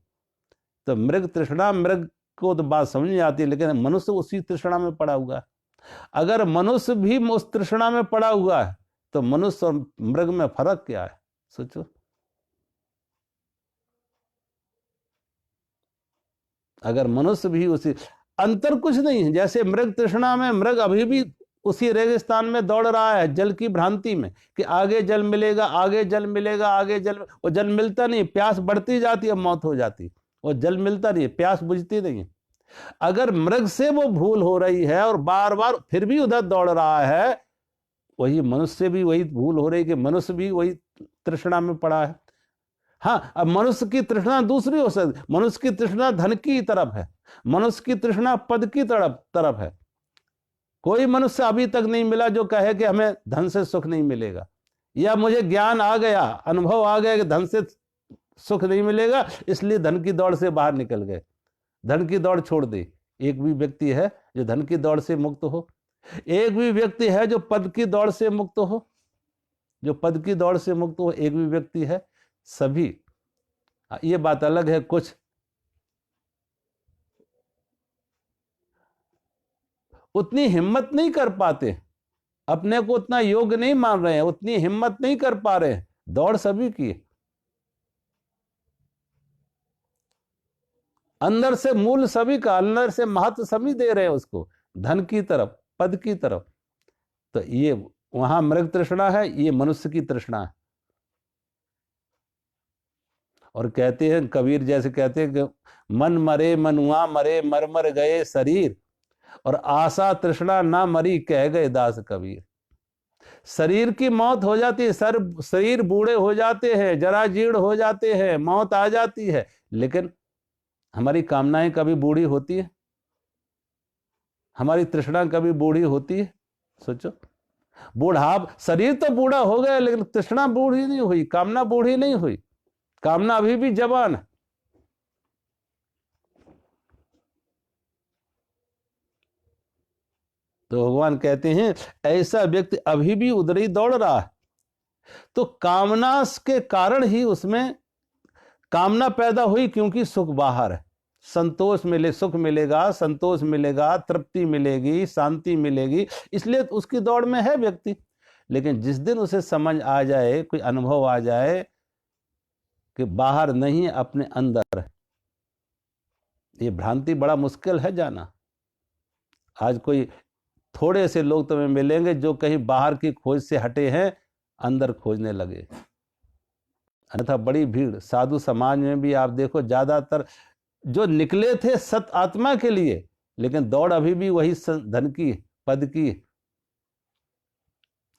तो मृग तृष्णा। मृग को तो बात समझ नहीं आती, लेकिन मनुष्य उसी तृष्णा में पड़ा हुआ है। अगर मनुष्य भी उस तृष्णा में पड़ा हुआ है तो मनुष्य और मृग में फर्क क्या है? सोचो। अगर मनुष्य भी उसी, अंतर कुछ नहीं है। जैसे मृग तृष्णा में, मृग अभी भी उसी रेगिस्तान में दौड़ रहा है, जल की भ्रांति में कि आगे जल मिलेगा, आगे जल मिलेगा, आगे जल, वो जल मिलता नहीं, प्यास बढ़ती जाती है, मौत हो जाती, वो जल मिलता नहीं, प्यास बुझती नहीं है। अगर मृग से वो भूल हो रही है और बार बार फिर भी उधर दौड़ रहा है, वही मनुष्य भी वही भूल हो रही कि मनुष्य भी वही तृष्णा में पड़ा है। हाँ, अब मनुष्य की तृष्णा दूसरी हो सकती, मनुष्य की तृष्णा धन की तरफ है, मनुष्य की तृष्णा पद की तरफ है। कोई मनुष्य अभी तक नहीं मिला जो कहे कि हमें धन से सुख नहीं मिलेगा, या मुझे ज्ञान आ गया, अनुभव आ गया कि धन से सुख नहीं मिलेगा, इसलिए धन की दौड़ से बाहर निकल गए, धन की दौड़ छोड़ दी। एक भी व्यक्ति है जो धन की दौड़ से मुक्त हो, एक भी व्यक्ति है जो पद की दौड़ से मुक्त हो, जो पद की दौड़ से मुक्त हो, एक भी व्यक्ति है? सभी। ये बात अलग है, कुछ उतनी हिम्मत नहीं कर पाते, अपने को उतना योग्य नहीं मान रहे हैं, उतनी हिम्मत नहीं कर पा रहे हैं। दौड़ सभी की, अंदर से मूल सभी का, अंदर से महत्व सभी दे रहे हैं उसको, धन की तरफ, पद की तरफ। तो ये वहां मृग तृष्णा है, ये मनुष्य की तृष्णा है। और कहते हैं कबीर जैसे कहते हैं कि मन मरे मनुआ मरे, मर मर गए शरीर, और आशा तृष्णा ना मरी, कह गए दास कबीर। शरीर की मौत हो जाती है, शरीर बूढ़े हो जाते हैं, जरा जीर्ण हो जाते हैं, मौत आ जाती है, लेकिन हमारी कामनाएं कभी बूढ़ी होती है? हमारी तृष्णा कभी बूढ़ी होती है? सोचो, शरीर तो बूढ़ा हो गया, लेकिन तृष्णा बूढ़ी नहीं हुई, कामना बूढ़ी नहीं हुई, कामना अभी भी जवान है। तो भगवान कहते हैं ऐसा व्यक्ति अभी भी उधर ही दौड़ रहा है। तो कामना के कारण ही उसमें कामना पैदा हुई, क्योंकि सुख बाहर है, संतोष मिले, सुख मिलेगा, संतोष मिलेगा, तृप्ति मिलेगी, शांति मिलेगी, इसलिए उसकी दौड़ में है व्यक्ति। लेकिन जिस दिन उसे समझ आ जाए, कोई अनुभव आ जाए कि बाहर नहीं अपने अंदर है, ये भ्रांति बड़ा मुश्किल है जाना। आज कोई थोड़े से लोग तुम्हें मिलेंगे जो कहीं बाहर की खोज से हटे हैं, अंदर खोजने लगे, अन्यथा बड़ी भीड़। साधु समाज में भी आप देखो, ज्यादातर जो निकले थे सत आत्मा के लिए, लेकिन दौड़ अभी भी वही धन की, पद की।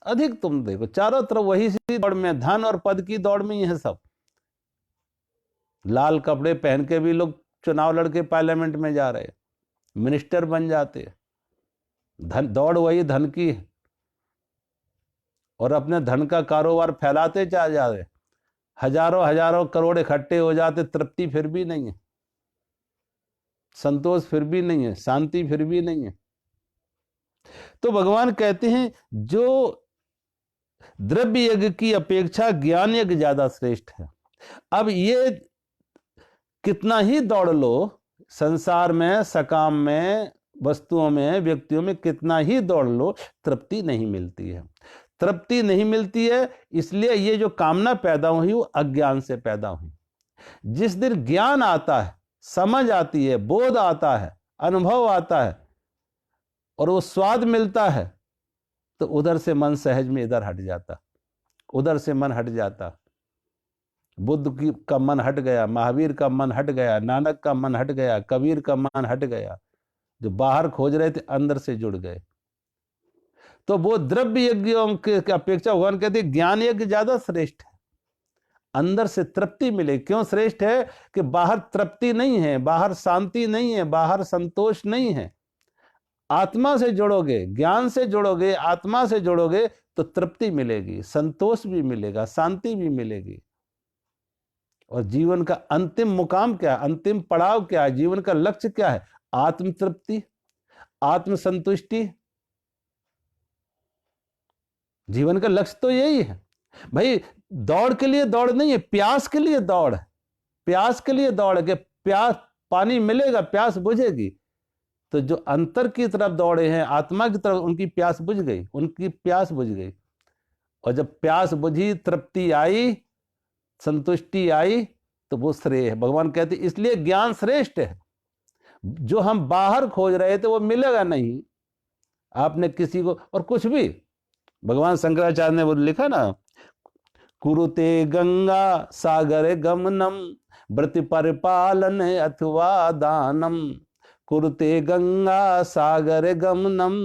अधिक तुम देखो चारों तरफ वही सी दौड़ में, धन और पद की दौड़ में ही है सब। लाल कपड़े पहन के भी लोग चुनाव लड़के पार्लियामेंट में जा रहे, मिनिस्टर बन जाते। धन, दौड़ वही धन की है, और अपने धन का कारोबार फैलाते जा रहे, हजारों हजारों करोड़ इकट्ठे हो जाते, तृप्ति फिर भी नहीं है, संतोष फिर भी नहीं है, शांति फिर भी नहीं है। तो भगवान कहते हैं जो द्रव्य यज्ञ की अपेक्षा ज्ञान यज्ञ ज्यादा श्रेष्ठ है। अब ये कितना ही दौड़ लो संसार में, सकाम में, वस्तुओं में, व्यक्तियों में कितना ही दौड़ लो, तृप्ति नहीं मिलती है, तृप्ति नहीं मिलती है। इसलिए ये जो कामना पैदा हुई वो अज्ञान से पैदा हुई। जिस दिन ज्ञान आता है, समझ आती है, बोध आता है, अनुभव आता है, और वो स्वाद मिलता है, तो उधर से मन सहज में इधर हट जाता, उधर से मन हट जाता। बुद्ध का मन हट गया, महावीर का मन हट गया, नानक का मन हट गया, कबीर का मन हट गया। जो बाहर खोज रहे थे अंदर से जुड़ गए। तो वो द्रव्य यज्ञों के अपेक्षा भगवान कहते ज्ञान यज्ञ ज्यादा श्रेष्ठ है, अंदर से तृप्ति मिले। क्यों श्रेष्ठ है? कि बाहर तृप्ति नहीं है, बाहर शांति नहीं है, बाहर संतोष नहीं है। आत्मा से जुड़ोगे, ज्ञान से जुड़ोगे, आत्मा से जुड़ोगे तो तृप्ति मिलेगी, संतोष भी मिलेगा, शांति भी मिलेगी। और जीवन का अंतिम मुकाम क्या है, अंतिम पड़ाव क्या है, जीवन का लक्ष्य क्या है? आत्म तृप्ति, आत्म संतुष्टि। जीवन का लक्ष्य तो यही है भाई। दौड़ के लिए दौड़ नहीं है, प्यास के लिए दौड़ है, प्यास के लिए दौड़ है कि प्यास, पानी मिलेगा, प्यास बुझेगी। तो जो अंतर की तरफ दौड़े हैं, आत्मा की तरफ, उनकी प्यास बुझ गई, उनकी प्यास बुझ गई। और जब प्यास बुझी, तृप्ति आई, संतुष्टि आई, तो वो श्रेय है। भगवान कहते इसलिए ज्ञान श्रेष्ठ है। जो हम बाहर खोज रहे थे वो मिलेगा नहीं। आपने किसी को, और कुछ भी, भगवान शंकराचार्य ने वो लिखा ना, कुरुते गंगा सागर गमनम व्रति परिपालन अथवा दानम, कुरुते गंगा सागर गमनम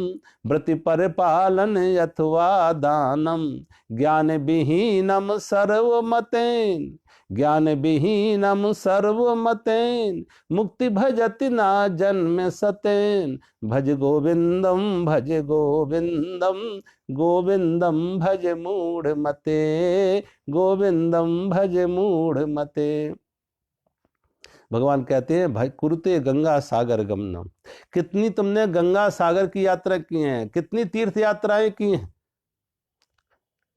व्रति परिपालन अथवा दानम, ज्ञान विहीनम सर्वमतेन ज्ञान विहीनम सर्वमतेन मुक्ति भजति ना जन्म सतेन भज गोविंदम भज गोविंदम गोविंदम भज मूढ़ मते गोविंदम भज मूढ़ मते। भगवान कहते हैं भाई कुरुते गंगा सागर गमनम, कितनी तुमने गंगा सागर की यात्रा की है, कितनी तीर्थ यात्राएं की हैं।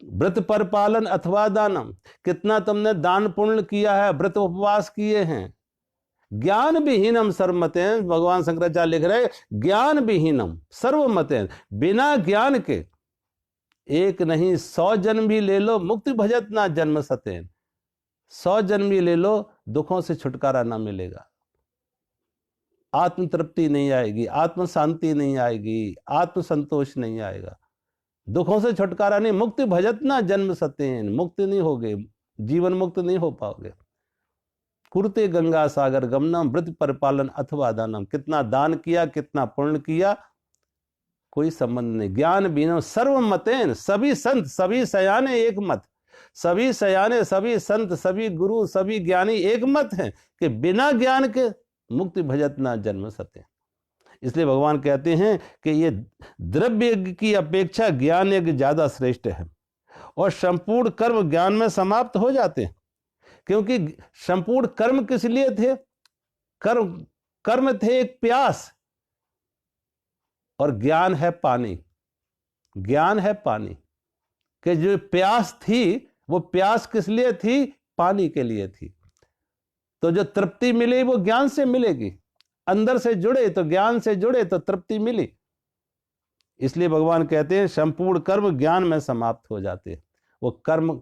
व्रत पर पालन अथवा दानम, कितना तुमने दान पुण्य किया है, व्रत उपवास किए हैं। ज्ञान विहीनम सर्वमतेन, भगवान शंकराचार्य लिख रहे ज्ञान विहीनम सर्वमतेन, बिना ज्ञान के एक नहीं 100 जन्म भी ले लो मुक्ति भजत ना जन्म सतेन, 100 जन्म भी ले लो दुखों से छुटकारा ना मिलेगा, आत्म तृप्ति नहीं आएगी, आत्म शांति नहीं आएगी, आत्म संतोष नहीं आएगा, दुखों से छुटकारा नहीं, मुक्ति भजत ना जन्म सतेन, मुक्ति नहीं होगे, जीवन मुक्त नहीं हो पाओगे। कुरुते गंगा सागर गमनम व्रत परिपालन अथवा दानम, कितना दान किया कितना पुण्य किया कोई संबंध नहीं। ज्ञान बिना सर्वमतेन, सभी संत सभी सयाने एक मत, सभी सयाने सभी संत सभी गुरु सभी ज्ञानी एक मत हैं कि बिना ज्ञान के मुक्ति भजत ना जन्म सतेन। इसलिए भगवान कहते हैं कि ये द्रव्य यज्ञ की अपेक्षा ज्ञान यज्ञ ज्यादा श्रेष्ठ है और संपूर्ण कर्म ज्ञान में समाप्त हो जाते हैं। क्योंकि संपूर्ण कर्म किस लिए थे? कर्म थे एक प्यास, और ज्ञान है पानी। ज्ञान है पानी कि जो प्यास थी वो प्यास किस लिए थी? पानी के लिए थी। तो जो तृप्ति मिली वो ज्ञान से मिलेगी, अंदर से जुड़े तो ज्ञान से जुड़े तो तृप्ति मिली। इसलिए भगवान कहते हैं संपूर्ण कर्म ज्ञान में समाप्त हो जाते हैं। वो कर्म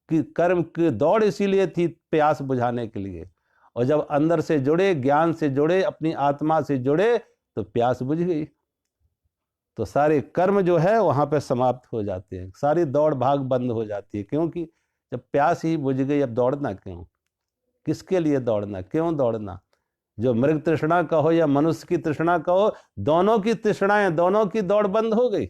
की दौड़ इसीलिए थी प्यास बुझाने के लिए, और जब अंदर से जुड़े ज्ञान से जुड़े अपनी आत्मा से जुड़े तो प्यास बुझ गई, तो सारे कर्म जो है वहां पे समाप्त हो जाते हैं, सारी दौड़ भाग बंद हो जाती है। क्योंकि जब प्यास ही बुझ गई अब दौड़ना क्यों? किसके लिए दौड़ना? क्यों दौड़ना? जो मृग तृष्णा कहो या मनुष्य की तृष्णा कहो, दोनों की तृष्णाएं, दोनों की दौड़ बंद हो गई।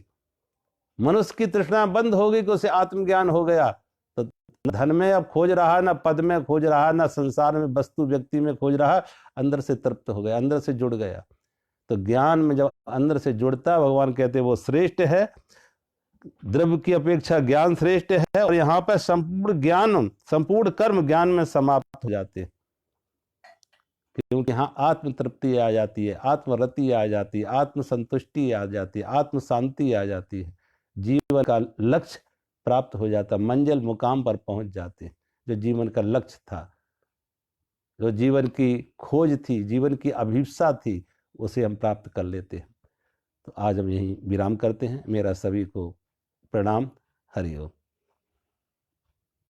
मनुष्य की तृष्णा बंद हो गई कि उसे आत्मज्ञान हो गया, तो धन में अब खोज रहा, ना पद में खोज रहा, ना संसार में वस्तु व्यक्ति में खोज रहा, अंदर से तृप्त हो गया, अंदर से जुड़ गया। तो ज्ञान में जब अंदर से जुड़ता, भगवान कहते हैं वो श्रेष्ठ है, द्रव्य की अपेक्षा ज्ञान श्रेष्ठ है। और यहाँ पर संपूर्ण कर्म ज्ञान में समाप्त हो जाते हैं, क्योंकि यहाँ आत्म तृप्ति आ जाती है, आत्मरति आ जाती है, आत्म संतुष्टि आ जाती है, आत्म शांति आ जाती है, जीवन का लक्ष्य प्राप्त हो जाता, मंजिल मुकाम पर पहुंच जाते हैं। जो जीवन का लक्ष्य था, जो जीवन की खोज थी, जीवन की अभिप्सा थी, उसे हम प्राप्त कर लेते हैं। तो आज हम यहीं विराम करते हैं। मेरा सभी को प्रणाम। हरि ओम।